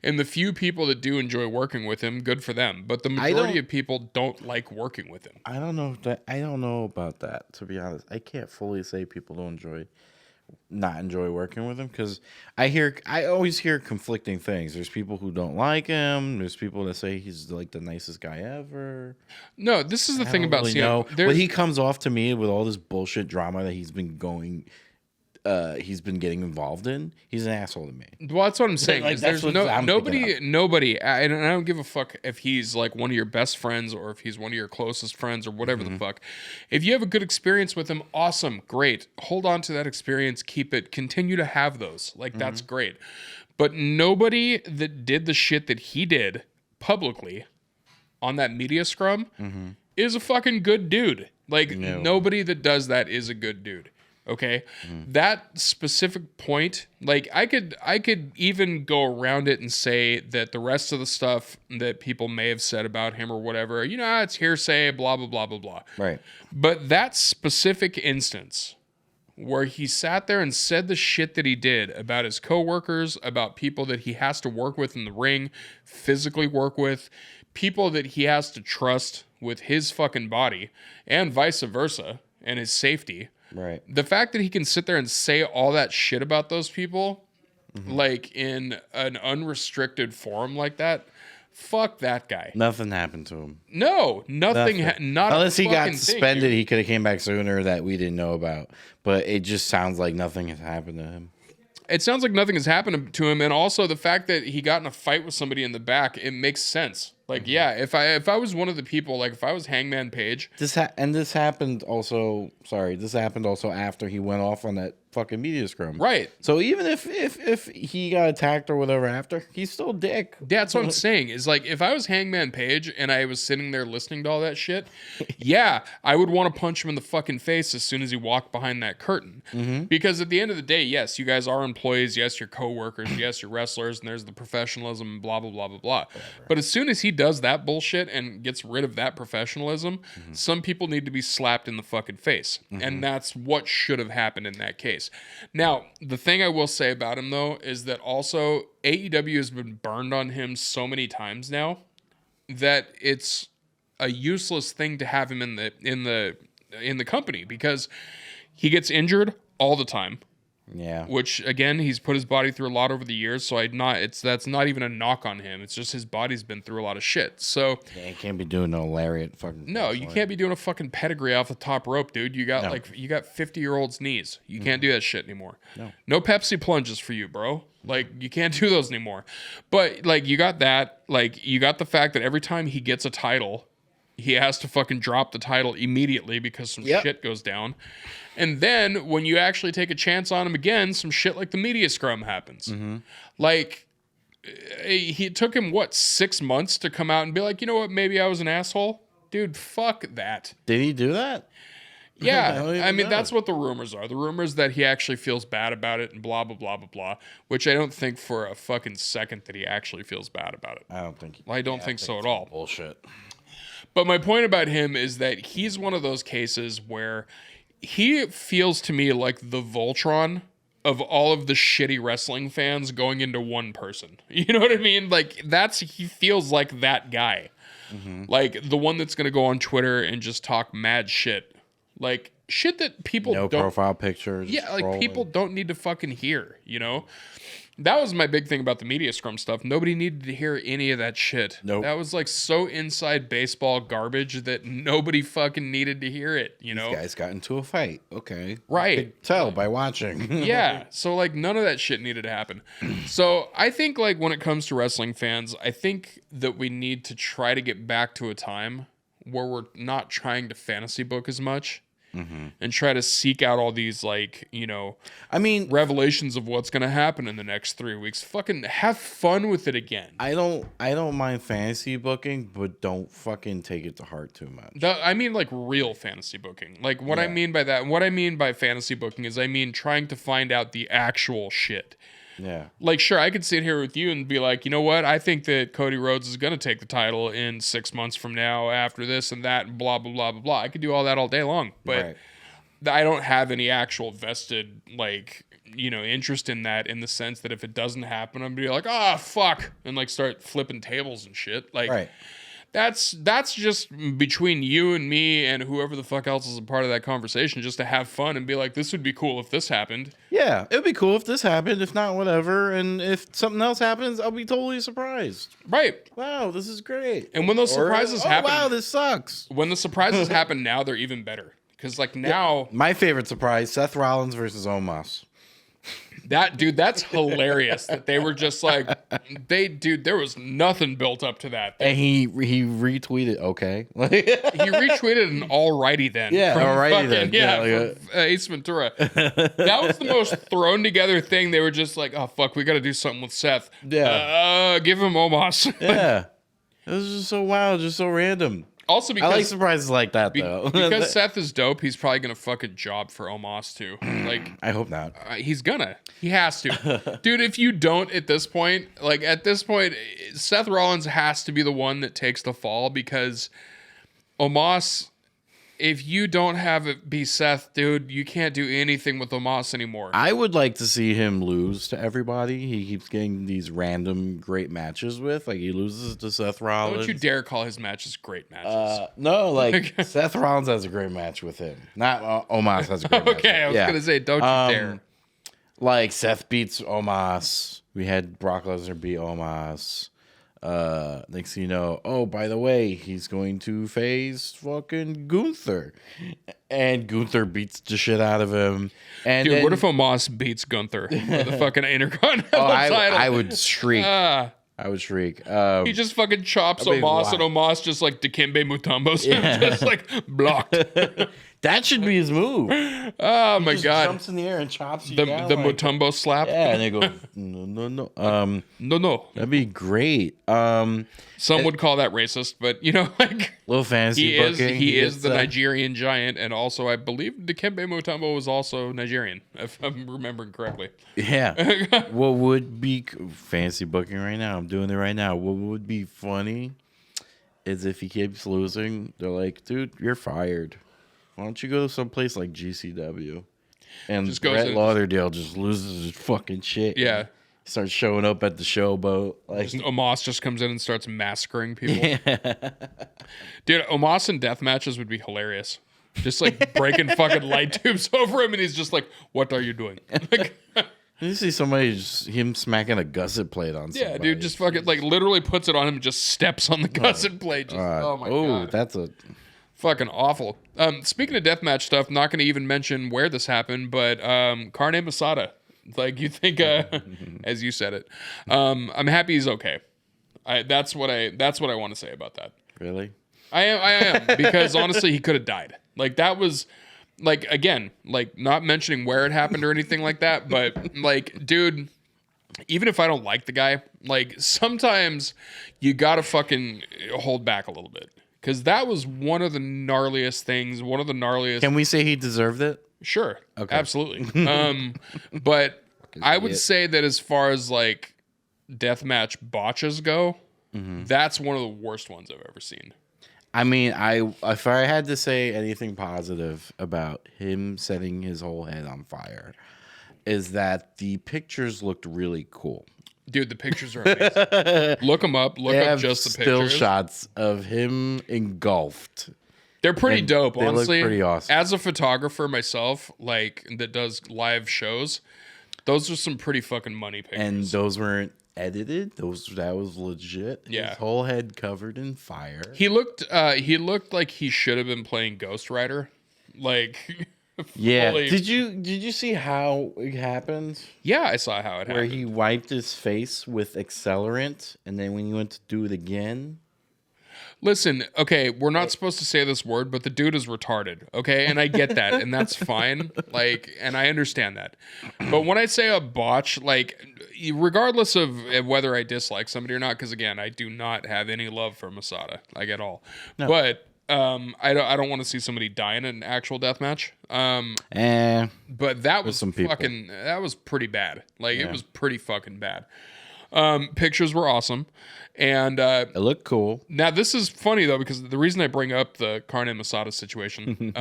And the few people that do enjoy working with him, good for them. But the majority of people don't like working with him. I don't know about that, to be honest. I can't fully say people don't not enjoy working with him, because I always hear conflicting things. There's people who don't like him. There's people that say he's like the nicest guy ever. No, this is the thing about CM. But he comes off to me with all this bullshit drama that he's been going he's been getting involved in, he's an asshole to me. Well, that's what I'm saying. Like, Is there's nobody, and I don't give a fuck if he's like one of your best friends or if he's one of your closest friends or whatever the fuck. If you have a good experience with him, awesome, great. Hold on to that experience, keep it, continue to have those. Like, that's great. But nobody that did the shit that he did publicly on that media scrum is a fucking good dude. Like, nobody that does that is a good dude. Okay, that specific point, like I could even go around it and say that the rest of the stuff that people may have said about him or whatever, it's hearsay, blah, blah, blah, blah, blah. Right. But that specific instance where he sat there and said the shit that he did about his coworkers, about people that he has to work with in the ring, physically work with, people that he has to trust with his fucking body, and vice versa, and his safety. Right. The fact that he can sit there and say all that shit about those people, like in an unrestricted forum like that, fuck that guy. Nothing happened to him. No, nothing. Not unless he got suspended, thing, he could have came back sooner that we didn't know about. But it just sounds like nothing has happened to him. It sounds like nothing has happened to him, and also the fact that he got in a fight with somebody in the back, it makes sense. Like, yeah, if I was one of the people, like if I was Hangman Page, this happened also after he went off on that fucking media scrum. Right. So even if he got attacked or whatever after, he's still a dick. That's what I'm saying. Is like if I was Hangman Page and I was sitting there listening to all that shit, yeah, I would want to punch him in the fucking face as soon as he walked behind that curtain. Because at the end of the day, yes, you guys are employees, yes, you're coworkers, yes, you're wrestlers, and there's the professionalism, blah blah blah blah blah. But as soon as he does that bullshit and gets rid of that professionalism, some people need to be slapped in the fucking face. And that's what should have happened in that case. Now, the thing I will say about him though is that also AEW has been burned on him so many times now that it's a useless thing to have him in the company because he gets injured all the time. Yeah. Which again, he's put his body through a lot over the years, so that's not even a knock on him. It's just his body's been through a lot of shit. So yeah, you can't be doing no lariat fucking. No, you can't be doing a fucking pedigree off the top rope, dude. You got 50-year-olds knees. You can't do that shit anymore. No Pepsi plunges for you, bro. Like you can't do those anymore. But like you got that, like you got the fact that every time he gets a title, he has to fucking drop the title immediately because some shit goes down. And then when you actually take a chance on him again, some shit like the media scrum happens. Like, it took him, 6 months to come out and be like, you know what, maybe I was an asshole? Dude, fuck that. Did he do that? Yeah, I mean, that's what the rumors are. The rumors that he actually feels bad about it and blah, blah, blah, blah, blah, which I don't think for a fucking second that he actually feels bad about it. I don't think. I don't think so at all. Bullshit. But my point about him is that he's one of those cases where he feels to me like the Voltron of all of the shitty wrestling fans going into one person. You know what I mean? Like he feels like that guy. Like the one that's going to go on Twitter and just talk mad shit. Like shit that people don't... No profile pictures. Yeah, like people don't need to fucking hear, you know? That was my big thing about the media scrum stuff. Nobody needed to hear any of that shit. Nope. That was like so inside baseball garbage that nobody fucking needed to hear it, you know? These guys got into a fight. Okay. Right. I could tell by watching. Yeah. So like none of that shit needed to happen. So I think like when it comes to wrestling fans, I think that we need to try to get back to a time where we're not trying to fantasy book as much. And try to seek out all these, like, you know, revelations of what's going to happen in the next 3 weeks. Fucking have fun with it again. I don't mind fantasy booking, but don't fucking take it to heart too much. I mean, like, real fantasy booking. Like, what I mean by that, what I mean by fantasy booking is I mean trying to find out the actual shit. Yeah. Like, sure, I could sit here with you and be like, you know what? I think that Cody Rhodes is going to take the title in 6 months from now after this and that and blah, blah, blah, blah, blah. I could do all that all day long. But I don't have any actual vested, like, you know, interest in that in the sense that if it doesn't happen, I'm going to be like, ah, fuck, and, like, start flipping tables and shit. Like, that's just between you and me and whoever the fuck else is a part of that conversation, just to have fun and be like, this would be cool if this happened. Yeah, it would be cool if this happened. If not, whatever. And if something else happens, I'll be totally surprised. Right. Wow, this is great. And when those surprises happen... wow, this sucks. When the surprises happen now, they're even better. Because, like, now... My favorite surprise, Seth Rollins versus Omos. That's hilarious that they were just like, there was nothing built up to that. And he retweeted, okay. He retweeted an alrighty then. Yeah, alrighty then. Yeah, from Ace Ventura. That was the most thrown together thing. They were just like, oh, fuck, we got to do something with Seth. Yeah. Give him Omos. Yeah. It was just so wild, just so random. Also, because I like surprises like that, though. Because Seth is dope, he's probably gonna fuck a job for Omos too. Like, I hope not. He's gonna. He has to, dude. If you don't at this point, Seth Rollins has to be the one that takes the fall because Omos. If you don't have it be Seth, dude, you can't do anything with Omos anymore. I would like to see him lose to everybody. He keeps getting these random great matches with. Like, he loses to Seth Rollins. Don't you dare call his matches great matches. No, like, Seth Rollins has a great match with him. Not Omos has a great match. Okay, I was going to say, don't you dare. Like, Seth beats Omos. We had Brock Lesnar beat Omos. Next thing you know, oh, by the way, he's going to face fucking Gunther. And Gunther beats the shit out of him. And dude, then, what if Omos beats Gunther for the fucking Intercontinental title? I would shriek. I would shriek. He just fucking chops Omos, and Omos just like Dikembe Mutombo's him, just like blocked. That should be his move. Oh my god! Jumps in the air and chops you the down. The like, Mutombo slap. Yeah, and they go no. No. That'd be great. Some would call that racist, but you know, like little fantasy booking. He is the Nigerian giant, and also I believe Dikembe Mutombo was also Nigerian, if I'm remembering correctly. Yeah. What would be fantasy booking right now? I'm doing it right now. What would be funny is if he keeps losing, they're like, dude, you're fired. Why don't you go to some place like GCW? And just Brett Lauderdale just loses his fucking shit. Yeah. Starts showing up at the showboat. Like Omos just comes in and starts massacring people. Yeah. Dude, Omos in death matches would be hilarious. Just like breaking fucking light tubes over him, and he's just like, what are you doing? Like, you see him smacking a gusset plate on somebody. Yeah, dude, just fucking like literally puts it on him and just steps on the gusset plate. Just, oh my god. Oh, that's a... fucking awful. Speaking of deathmatch stuff, not going to even mention where this happened, but Carne Masada. Like, you think, as you said it, I'm happy he's okay. That's what I want to say about that. Really? I am because honestly, he could have died. Like, that was like, again, like not mentioning where it happened or anything like that, but like, dude, even if I don't like the guy, like sometimes you gotta fucking hold back a little bit. Because that was one of the gnarliest things. One of the gnarliest. Can we say he deserved it? Sure. Okay. Absolutely. But I would say that as far as like deathmatch botches go, that's one of the worst ones I've ever seen. I mean, if I had to say anything positive about him setting his whole head on fire, is that the pictures looked really cool. Dude, the pictures are amazing. Look them up. Look up just the pictures. Still shots of him engulfed. They're pretty dope, honestly. They look pretty awesome. As a photographer myself, like that does live shows, those are some pretty fucking money pictures. And those weren't edited. That was legit. Yeah. His whole head covered in fire. He looked like he should have been playing Ghost Rider. Like yeah. Did you see how it happened? Yeah, I saw how it happened. Where he wiped his face with accelerant, and then when he went to do it again. Listen, okay, we're not supposed to say this word, but the dude is retarded, okay? And I get that, and that's fine. Like, and I understand that. But when I say a botch, like, regardless of whether I dislike somebody or not, because again, I do not have any love for Masada, like at all. No. But I don't want to see somebody die in an actual death match. But that was fucking, that was pretty bad. Like, it was pretty fucking bad. Pictures were awesome. And it looked cool. Now, this is funny, though, because the reason I bring up the Carne Masada situation,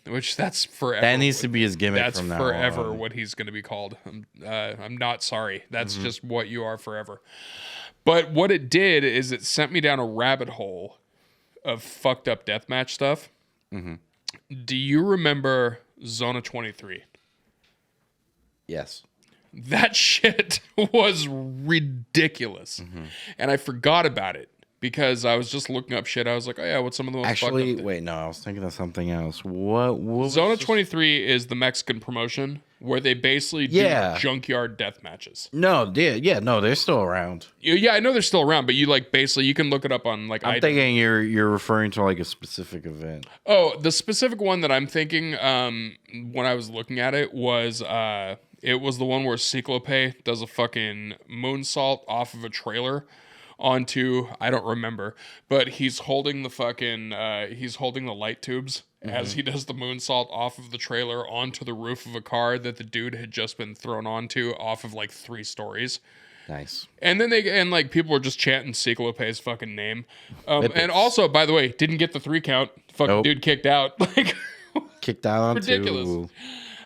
which that's forever. That needs to be his gimmick from now on. That's forever what he's going to be called. I'm not sorry. That's just what you are forever. But what it did is it sent me down a rabbit hole of fucked up deathmatch stuff. Do you remember Zona 23? Yes. That shit was ridiculous. And I forgot about it because I was just looking up shit. I was like, oh yeah, what's some of the most Actually, fucked up wait, no, I was thinking of something else. What was Zona this? 23 is the Mexican promotion where they basically do junkyard death matches. No, no, they're still around. Yeah, I know they're still around, but you like basically you can look it up on like. I'm thinking you're referring to like a specific event. Oh, the specific one that I'm thinking when I was looking at it was the one where Cyclope does a fucking moonsault off of a trailer onto, I don't remember, but he's holding the fucking he's holding the light tubes as he does the moonsault off of the trailer onto the roof of a car that the dude had just been thrown onto off of like 3 stories. Nice. And then like people were just chanting Cyclope's fucking name. And also, by the way, didn't get the 3 count. Fucking dude kicked out. Like kicked out on ridiculous. 2.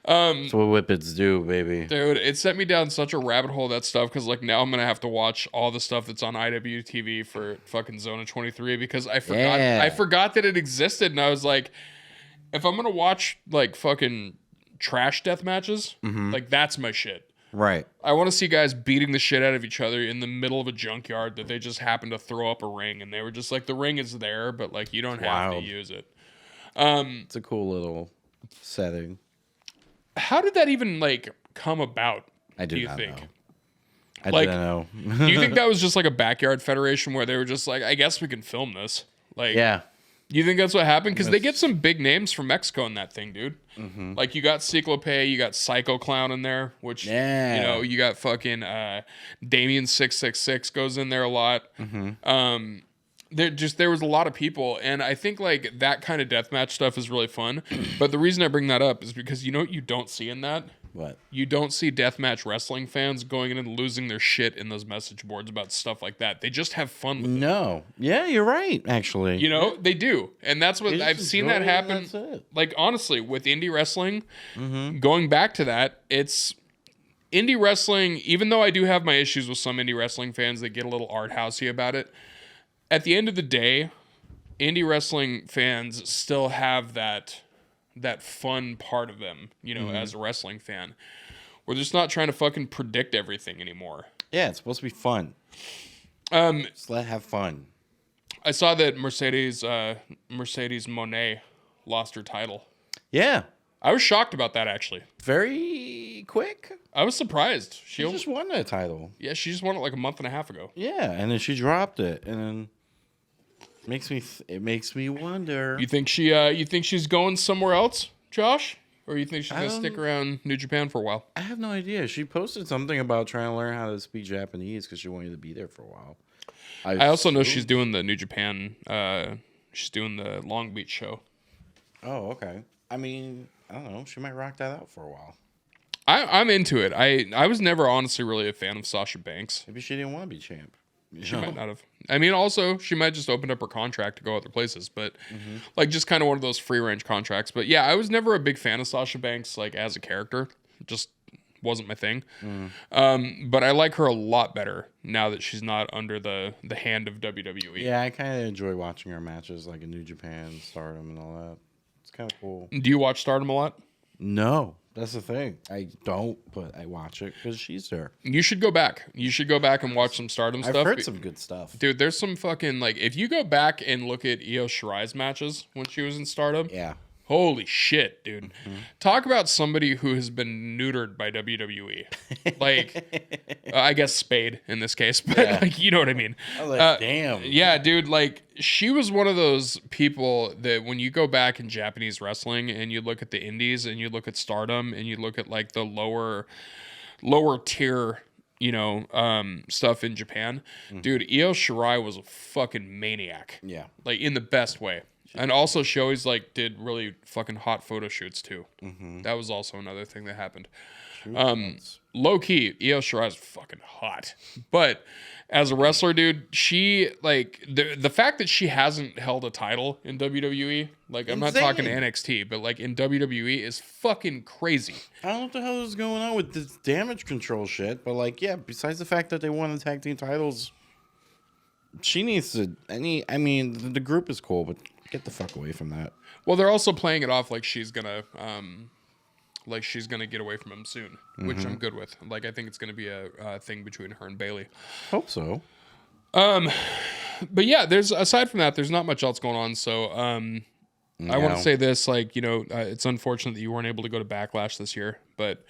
That's what whippets do, baby. Dude, it sent me down such a rabbit hole, that stuff, because like now I'm gonna have to watch all the stuff that's on IWTV for fucking Zona 23 because I forgot that it existed, and I was like, if I'm gonna watch like fucking trash death matches, like that's my shit. Right. I want to see guys beating the shit out of each other in the middle of a junkyard that they just happened to throw up a ring, and they were just like, the ring is there, but like you don't have to use it. It's a cool little setting. How did that even like come about? I do you not think? know. I Like, don't know. Do you think that was just like a backyard federation where they were just like, I guess we can film this? Like, Yeah. You think that's what happened? Because they get some big names from Mexico in that thing, dude. Like you got Cyclope, you got Psycho Clown in there, which you know, you got fucking Damien 666 goes in there a lot. There was a lot of people, and I think like that kind of deathmatch stuff is really fun. But the reason I bring that up is because you know what you don't see in that? What? You don't see deathmatch wrestling fans going in and losing their shit in those message boards about stuff like that. They just have fun with it. No. Yeah, you're right, actually. You know, they do. And that's what I've seen that happen. That's it. Like, honestly, with indie wrestling, going back to that, it's indie wrestling, even though I do have my issues with some indie wrestling fans that get a little art housey about it, at the end of the day, indie wrestling fans still have that fun part of them, you know, as a wrestling fan. We're just not trying to fucking predict everything anymore. Yeah, it's supposed to be fun. Just have fun. I saw that Mercedes Moné lost her title. Yeah. I was shocked about that, actually. Very quick. I was surprised. She just won that title. Yeah, she just won it like a month and a half ago. Yeah, and then she dropped it, and then it makes me wonder. You think she's going somewhere else, Josh? Or you think she's gonna stick around New Japan for a while? I have no idea. She posted something about trying to learn how to speak Japanese because she wanted to be there for a while. I also know she's doing the New Japan. She's doing the Long Beach show. Oh, okay. I mean, I don't know. She might rock that out for a while. I'm into it. I was never honestly really a fan of Sasha Banks. Maybe she didn't want to be champ. She might not have. I mean, also, she might just open up her contract to go other places, but like just kind of one of those free range contracts. But yeah, I was never a big fan of Sasha Banks, like as a character. Just wasn't my thing. But I like her a lot better now that she's not under the hand of WWE. Yeah, I kind of enjoy watching her matches, like in New Japan, Stardom, and all that. It's kind of cool. Do you watch Stardom a lot? No. That's the thing. I don't, but I watch it because she's there. You should go back. You should go back and watch some Stardom stuff. I've heard some good stuff. Dude, there's some fucking, like, if you go back and look at Io Shirai's matches when she was in Stardom. Yeah. Holy shit, dude. Talk about somebody who has been neutered by WWE. Like, I guess Spade in this case, but like, you know what I mean. I was like, damn. Yeah, dude, like, she was one of those people that when you go back in Japanese wrestling and you look at the indies and you look at Stardom and you look at like the lower tier, you know, stuff in Japan, dude, Io Shirai was a fucking maniac. Yeah. Like, in the best way. And also, she always like did really fucking hot photo shoots too. That was also another thing that happened. Low key, Io Shirai is fucking hot. But as a wrestler, dude, she like the fact that she hasn't held a title in WWE, like I'm not talking NXT, but like in WWE is fucking crazy. I don't know what the hell is going on with this damage control shit, but like, yeah, besides the fact that they won the tag team titles, she needs to. I mean, the group is cool, but get the fuck away from that. Well, they're also playing it off like she's gonna get away from him soon, which I'm good with. Like, I think it's gonna be a thing between her and Bailey. Hope so. But yeah, aside from that, there's not much else going on. So I want to say this, like, it's unfortunate that you weren't able to go to Backlash this year, but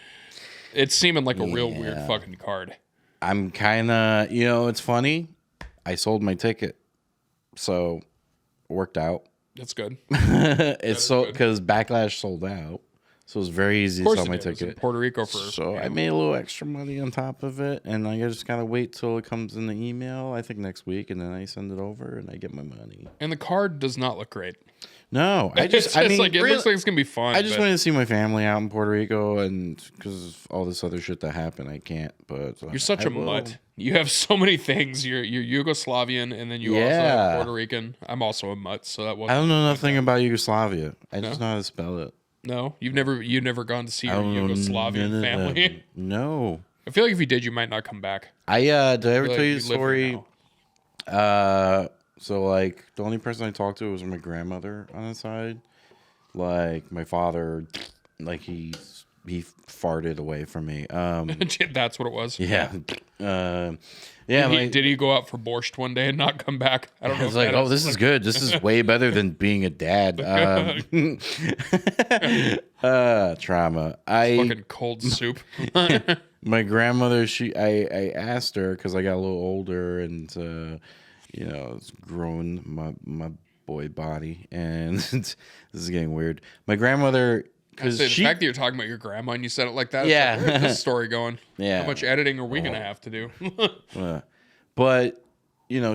it's seeming like a real weird fucking card. I'm kind of, it's funny. I sold my ticket, so worked out. That's good. It's so because Backlash sold out, so it was very easy to sell my ticket. It was in Puerto Rico I made a little extra money on top of it, and I just gotta wait till it comes in the email. I think next week, and then I send it over and I get my money. And the card does not look great. No, it looks like it's gonna be fun. I just wanted to see my family out in Puerto Rico, and because of all this other shit that happened, I can't. But you're such a mutt. You have so many things. You're Yugoslavian, and then you also have Puerto Rican. I'm also a mutt, so that wasn't. I don't know nothing about Yugoslavia. I just know how to spell it. No, you've never gone to see your Yugoslavian family. No, I feel like if you did, you might not come back. Did I ever tell you the story? So, like, the only person I talked to was my grandmother on the side. Like, my father, like, he farted away from me. That's what it was. Yeah. Did he go out for borscht one day and not come back? I don't know. I was like, this is good. This is way better than being a dad. Trauma. Fucking cold soup. My grandmother, I asked her because I got a little older and, it's growing my boy body, and this is getting weird. My grandmother, because the fact that you're talking about your grandma and you said it like that, yeah, where's this story going? Yeah, how much editing are we gonna have to do? But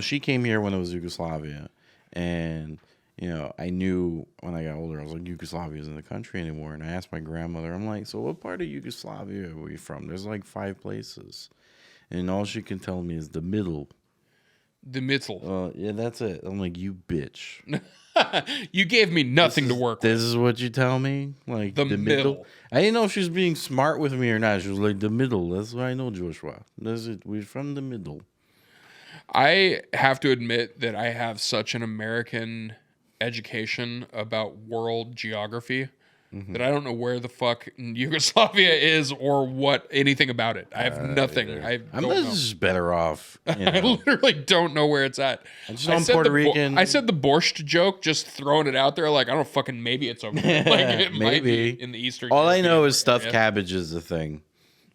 she came here when it was Yugoslavia, and I knew when I got older, I was like, Yugoslavia isn't the country anymore, and I asked my grandmother, I'm like, so what part of Yugoslavia are we from? There's like 5 places, and all she can tell me is the middle. The middle. Yeah, that's it. I'm like, you bitch. You gave me nothing to work with. This is what you tell me? Like, the middle. I didn't know if she was being smart with me or not. She was like, the middle. That's what I know, Joshua. That's it. We're from the middle. I have to admit that I have such an American education about world geography that I don't know where the fuck Yugoslavia is or what anything about it. I have nothing. I'm just better off. I literally don't know where it's at. I said Puerto Rican. I said the borscht joke, just throwing it out there. Like, I don't fucking, maybe it's over there. Like, it might be in the Eastern. All I know is stuffed cabbage is a thing.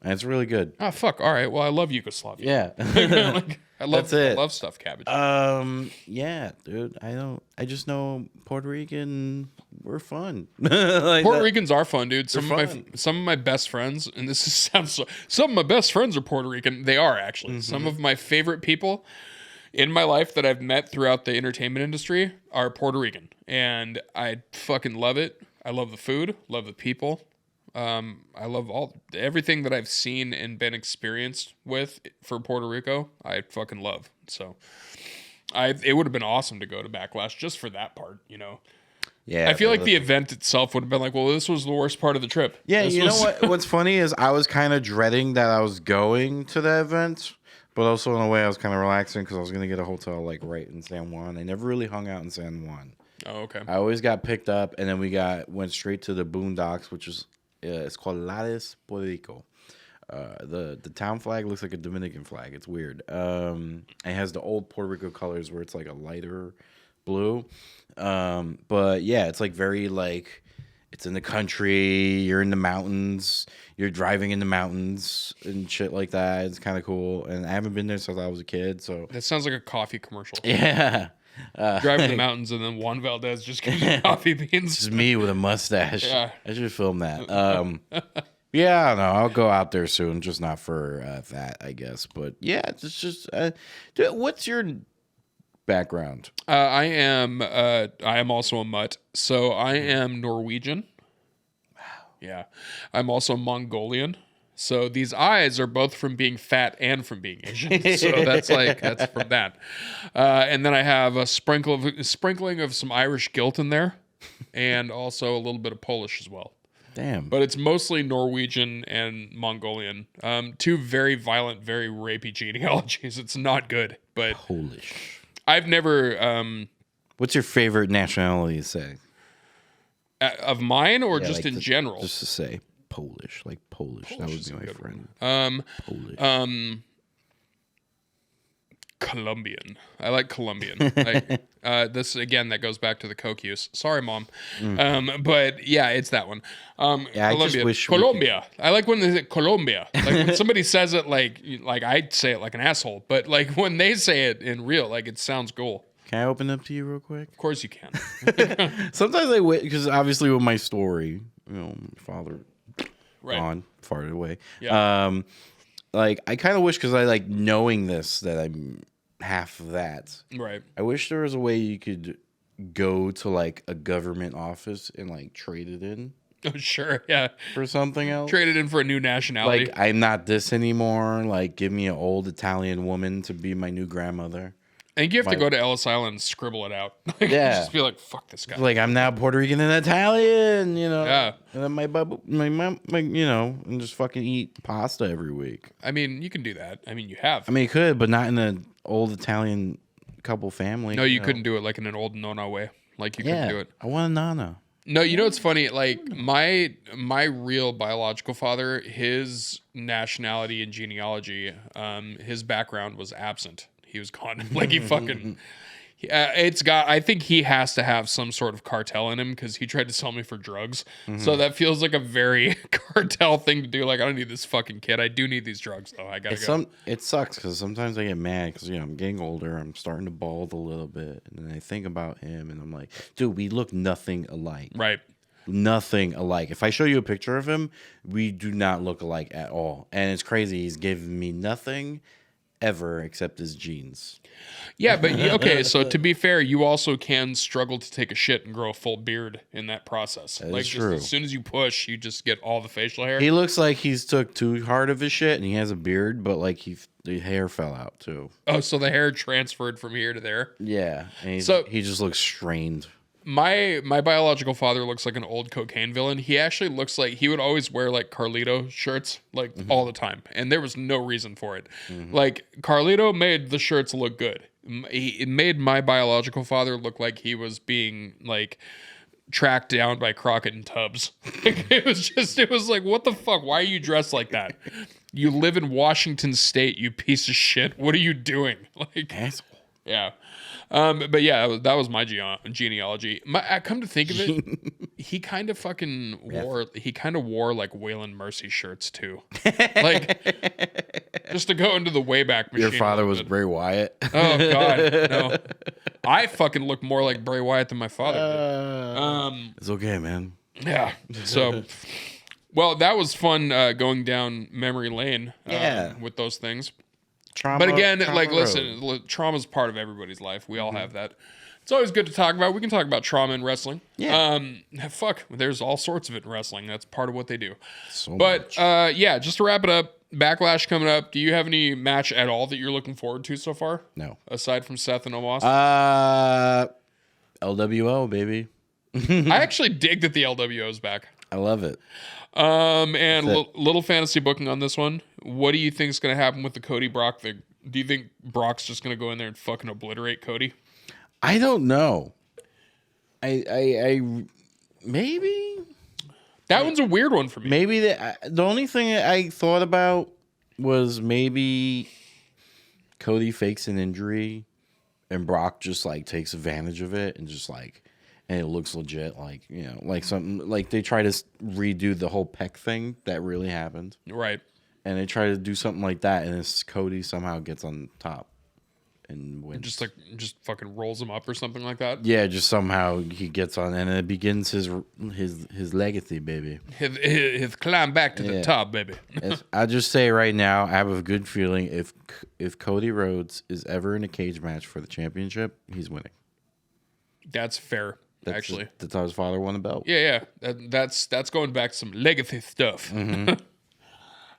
And it's really good. Oh, fuck. All right. Well, I love Yugoslavia. Yeah. I love stuffed cabbage. Yeah, dude. I just know Puerto Rican, we're fun. Puerto Ricans are fun, dude. Some of my best friends, and this sounds some of my best friends are Puerto Rican. They are actually. Mm-hmm. Some of my favorite people in my life that I've met throughout the entertainment industry are Puerto Rican, and I fucking love it. I love the food, love the people. I love everything that I've seen and been experienced with for Puerto Rico. I fucking love. So it would have been awesome to go to Backlash just for that part, Yeah. I feel like the event itself would have been like, well, this was the worst part of the trip. Yeah. Know what? What's funny is I was kind of dreading that I was going to the event, but also in a way I was kind of relaxing because I was going to get a hotel like right in San Juan. I never really hung out in San Juan. Oh, okay. I always got picked up, and then we went straight to the Boondocks, which is it's called Lares, Puerto Rico. The town flag looks like a Dominican flag. It's weird. It has the old Puerto Rico colors where it's like a lighter blue. But yeah, it's like very like it's in the country. You're in the mountains. You're driving in the mountains and shit like that. It's kind of cool. And I haven't been there since I was a kid. So that sounds like a coffee commercial. Yeah. Driving the mountains and then Juan Valdez just getting coffee beans. Just me with a mustache. Yeah. I should film that. Yeah, I don't know. I'll go out there soon, just not for that, I guess. But yeah, it's just dude, what's your background? I am also a mutt. So I am Norwegian. Wow. Yeah. I'm also Mongolian. So these eyes are both from being fat and from being Asian. So that's from that. And then I have a sprinkling of some Irish guilt in there, and also a little bit of Polish as well. Damn. But it's mostly Norwegian and Mongolian. 2 very violent, very rapey genealogies. It's not good. But Polish. I've never. What's your favorite nationality to say? Of mine, or just in general? Just to say. Polish. That would be my friend. Polish. Colombian. I like Colombian. This again, that goes back to the coke use. Sorry, Mom. But yeah, it's that one. Yeah, I just wish Colombia. I like when they say Colombia. Like when somebody says it, like I say it like an asshole, but like when they say it in real, like it sounds cool. Can I open up to you real quick? Of course you can. Sometimes I wish, because obviously with my story, my father gone, farted away. Yeah. Like I kind of wish, because I like knowing this, that I'm half of that. Right. I wish there was a way you could go to like a government office and like trade it in. Oh, sure. Yeah. For something else. Trade it in for a new nationality. Like, I'm not this anymore. Like, give me an old Italian woman to be my new grandmother. I think you have to go to Ellis Island and scribble it out. Just be like, fuck this guy. Like, I'm now Puerto Rican and Italian, Yeah. And then my mom, and just fucking eat pasta every week. I mean, you can do that. I mean, you have. I mean, you could, but not in an old Italian couple family. No, you couldn't do it like in an old Nona way. Like, you couldn't do it. I want a Nana. No, you know what's funny? Like, my real biological father, his nationality and genealogy, his background was absent. He was gone. Like, he fucking... I think he has to have some sort of cartel in him, because he tried to sell me for drugs. So that feels like a very cartel thing to do. Like, I don't need this fucking kid. I do need these drugs, though. I gotta go. It sucks, because sometimes I get mad, because I'm getting older. I'm starting to bald a little bit, and then I think about him, and I'm like, dude, we look nothing alike. Right. Nothing alike. If I show you a picture of him, we do not look alike at all. And it's crazy. He's given me nothing ever except his genes. Yeah, but okay, so to be fair, you also can struggle to take a shit and grow a full beard in that process. That like, is just true. as soon as you push, you just get all the facial hair. He looks like he's took too hard of his shit, and he has a beard, but like the hair fell out too. Oh, so the hair transferred from here to there? Yeah, and he just looks strained. My biological father looks like an old cocaine villain. He actually looks like he would always wear like Carlito shirts like all the time, and there was no reason for it. Like, Carlito made the shirts look good. It made my biological father look like he was being like tracked down by Crockett and Tubbs. It was like, what the fuck? Why are you dressed like that? You live in Washington State, you piece of shit. What are you doing? Like, Asshole. Yeah. But yeah, that was my genealogy. Come to think of it, he kind of fucking wore like Waylon Mercy shirts too. Like, just to go into the Wayback Machine. Your father was Bray Wyatt. Oh God, no. I fucking look more like Bray Wyatt than my father did. It's okay, man. Yeah. So, well, that was fun going down memory lane with those things. But again, like, listen, trauma's part of everybody's life. We all have that. It's always good to talk about. We can talk about trauma in wrestling. Yeah. There's all sorts of it in wrestling. That's part of what they do. But yeah, just to wrap it up, Backlash coming up. Do you have any match at all that you're looking forward to so far? No. Aside from Seth and Omos? LWO, baby. I actually dig that the LWO is back. I love it. And little fantasy booking on this one. What do you think is going to happen with the Cody Brock thing? Do you think Brock's just going to go in there and fucking obliterate Cody? I don't know. I maybe that one's a weird one for me. Maybe the only thing I thought about was maybe Cody fakes an injury and Brock just like takes advantage of it and just like, and it looks legit, like, like something like they try to redo the whole pec thing that really happened, right? And they try to do something like that, and this Cody somehow gets on top and wins. Just fucking rolls him up or something like that. Yeah, just somehow he gets on, and it begins his legacy, baby. His climb back to the top, baby. I'll just say right now, I have a good feeling if Cody Rhodes is ever in a cage match for the championship, he's winning. That's fair. Actually, that's how his father won the belt. Yeah. That's going back to some legacy stuff.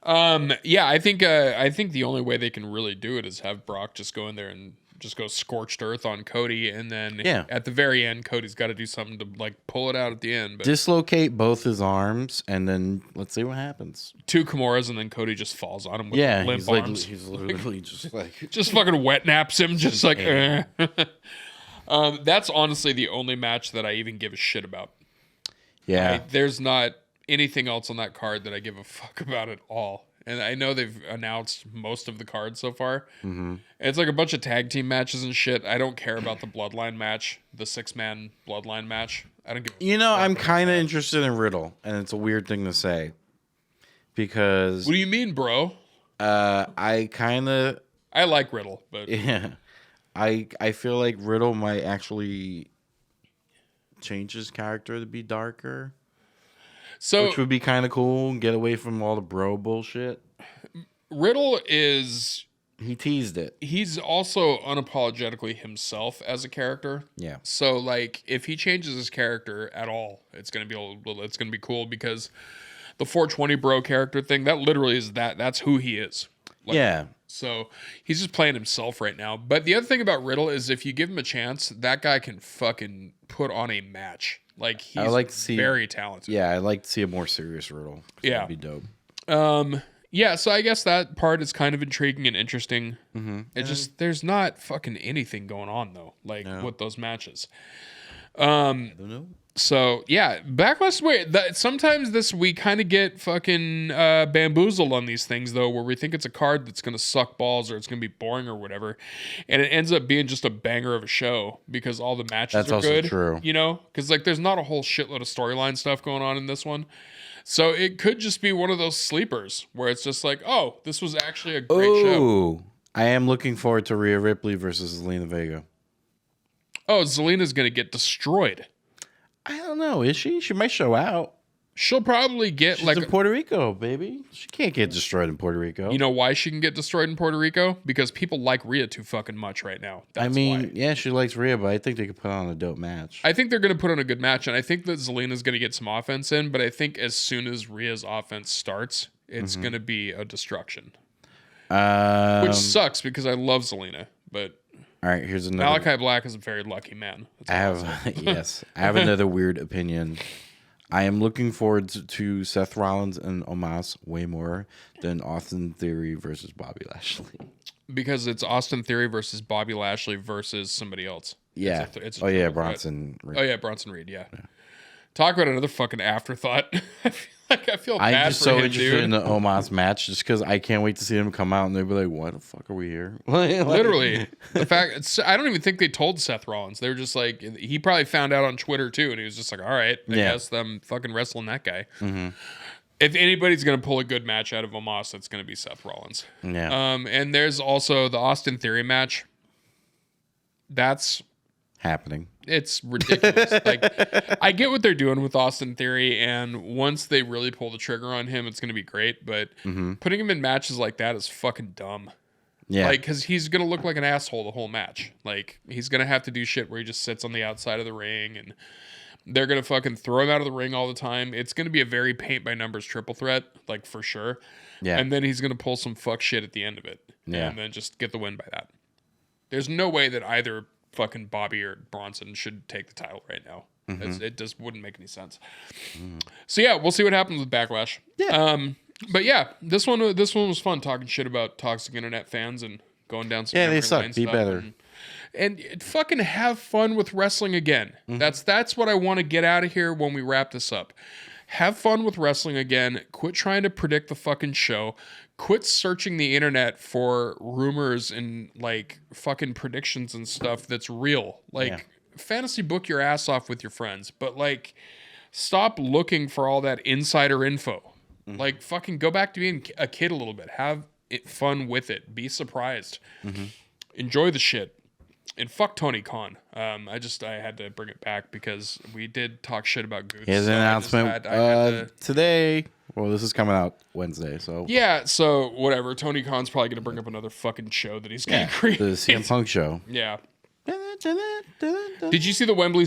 Yeah, I think the only way they can really do it is have Brock just go in there and just go scorched earth on Cody, and then at the very end, Cody's got to do something to like pull it out at the end. But dislocate both his arms, and then let's see what happens. 2 Kimuras, and then Cody just falls on him with limp arms. He's literally just like just fucking wet naps him, just like. That's honestly the only match that I even give a shit about. Yeah. There's not anything else on that card that I give a fuck about at all. And I know they've announced most of the cards so far. Mm-hmm. It's like a bunch of tag team matches and shit. I don't care about the Bloodline match, the 6-man Bloodline match. I don't give a fuck I'm about kind of that. interested in Riddle, and it's a weird thing to say because What do you mean, bro? I kind of I like Riddle, but yeah, I feel like Riddle might actually change his character to be darker. so Which would be kind of cool. Get away from all the bro bullshit. Riddle is. He teased it. He's also unapologetically himself as a character. Yeah. So like, if he changes his character at all, it's gonna be cool because the 420 bro character thing that literally is that's who he is. Like, yeah. So he's just playing himself right now. But the other thing about Riddle is if you give him a chance, that guy can fucking put on a match. Like he's very talented. Yeah, I'd like to see a more serious Riddle. Yeah. That'd be dope. Yeah, so I guess that part is kind of intriguing and interesting. Mm-hmm. It just there's not fucking anything going on though, like with those matches. I don't know. So yeah, Backlash. Wait, sometimes we kind of get fucking bamboozled on these things though, where we think it's a card that's gonna suck balls or it's gonna be boring or whatever, and it ends up being just a banger of a show because all the matches are good. True. You know, because like there's not a whole shitload of storyline stuff going on in this one, so it could just be one of those sleepers where it's just like, oh, this was actually a great show. I am looking forward to Rhea Ripley versus Zelina Vega. Oh, Zelina's gonna get destroyed. I don't know. Is she? She might show out. She'll probably get She's in Puerto Rico, baby. She can't get destroyed in Puerto Rico. You know why she can get destroyed in Puerto Rico? Because people like Rhea too fucking much right now. That's why. Yeah, she likes Rhea, but I think they could put on a dope match. I think they're going to put on a good match, and I think that Zelina's going to get some offense in, but I think as soon as Rhea's offense starts, it's going to be a destruction. Which sucks because I love Zelina, but all right, here's another. Malachi Black is a very lucky man. I have I have another weird opinion. I am looking forward to Seth Rollins and Omos way more than Austin Theory versus Bobby Lashley. Because it's Austin Theory versus Bobby Lashley versus somebody else. Yeah. Bronson Reed. Oh yeah, Bronson Reed. Yeah. Talk about another fucking afterthought. I feel bad I'm just for so him, interested dude. in the Omos match just because I can't wait to see him come out and they'll be like, "Why the fuck are we here?" Literally, the fact I don't even think they told Seth Rollins. They were just like, he probably found out on Twitter too, and he was just like, "All right, I guess I'm fucking wrestling that guy." Mm-hmm. If anybody's gonna pull a good match out of Omos, it's gonna be Seth Rollins. Yeah. And there's also the Austin Theory match. That's happening. It's ridiculous. Like, I get what they're doing with Austin Theory, and once they really pull the trigger on him, it's going to be great. But putting him in matches like that is fucking dumb. Yeah. Like, because he's going to look like an asshole the whole match. Like, he's going to have to do shit where he just sits on the outside of the ring, and they're going to fucking throw him out of the ring all the time. It's going to be a very paint-by-numbers triple threat, like, for sure. Yeah. And then he's going to pull some fuck shit at the end of it. Yeah. And then just get the win by that. There's no way that either fucking Bobby or Bronson should take the title right now. It just wouldn't make any sense. So yeah, we'll see what happens with Backlash. Yeah. But yeah, this one was fun, talking shit about toxic internet fans and going down some they suck. Be better. And fucking have fun with wrestling again. That's what I want to get out of here when we wrap this up. Have fun with wrestling again. Quit trying to predict the fucking show. Quit searching the internet for rumors and like fucking predictions and stuff that's real. Like, fantasy book your ass off with your friends, but like, stop looking for all that insider info. Like, fucking go back to being a kid a little bit. Have fun with it. Be surprised. Enjoy the shit. And fuck Tony Khan. I had to bring it back because we did talk shit about Gooch. His announcement today. Well, this is coming out Wednesday, so yeah. So whatever. Tony Khan's probably gonna bring up another fucking show that he's gonna create. The CM Punk show. Yeah. Did you see the Wembley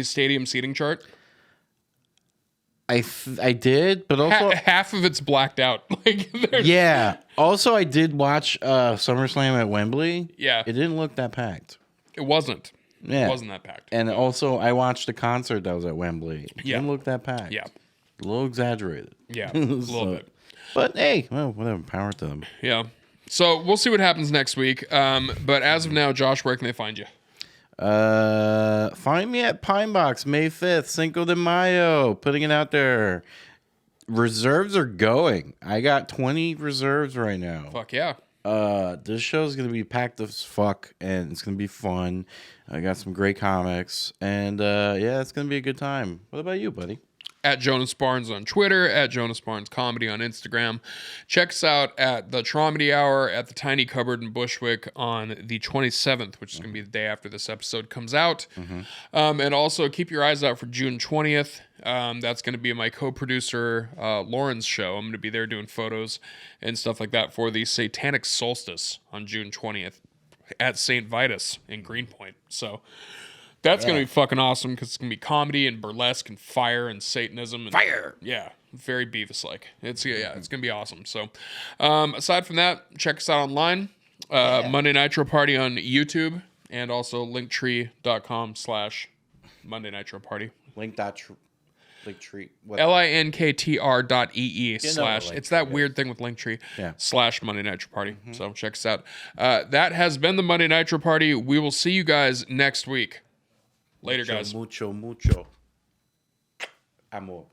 Stadium seating chart? I did, but also half of it's blacked out. Like, yeah. Also, I did watch SummerSlam at Wembley. Yeah. It didn't look that packed. It wasn't. Yeah. It wasn't that packed. And also, I watched a concert that was at Wembley. It didn't look that packed. Yeah. A little exaggerated. Yeah. A little bit. But hey, well, whatever. Power to them. Yeah. So we'll see what happens next week. But as of now, Josh, where can they find you? Find me at Pine Box May 5th, Cinco de Mayo. Putting it out there. reserves are going. I got 20 reserves right now. Fuck yeah. This show is gonna be packed as fuck, and it's gonna be fun. I got some great comics, and yeah, it's gonna be a good time. What about you, buddy? At Jonas Barnes on Twitter, at Jonas Barnes Comedy on Instagram. Check us out at the Traumedy Hour at the Tiny Cupboard in Bushwick on the 27th, which is going to be the day after this episode comes out. And also keep your eyes out for June 20th. That's going to be my co-producer Lauren's show. I'm going to be there doing photos and stuff like that for the Satanic Solstice on June 20th at St. Vitus in Greenpoint. So that's going to be fucking awesome because it's going to be comedy and burlesque and fire and Satanism. And, Fire! Yeah, very Beavis-like. It's going to be awesome. So aside from that, check us out online. Monday Nitro Party on YouTube and also linktree.com/Monday Nitro Party. Linktree. linktr.ee/ it's that weird thing with Linktree / Monday Nitro Party. So check us out. That has been the Monday Nitro Party. We will see you guys next week. Later, guys. Mucho amor.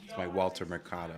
It's my Walter Mercado.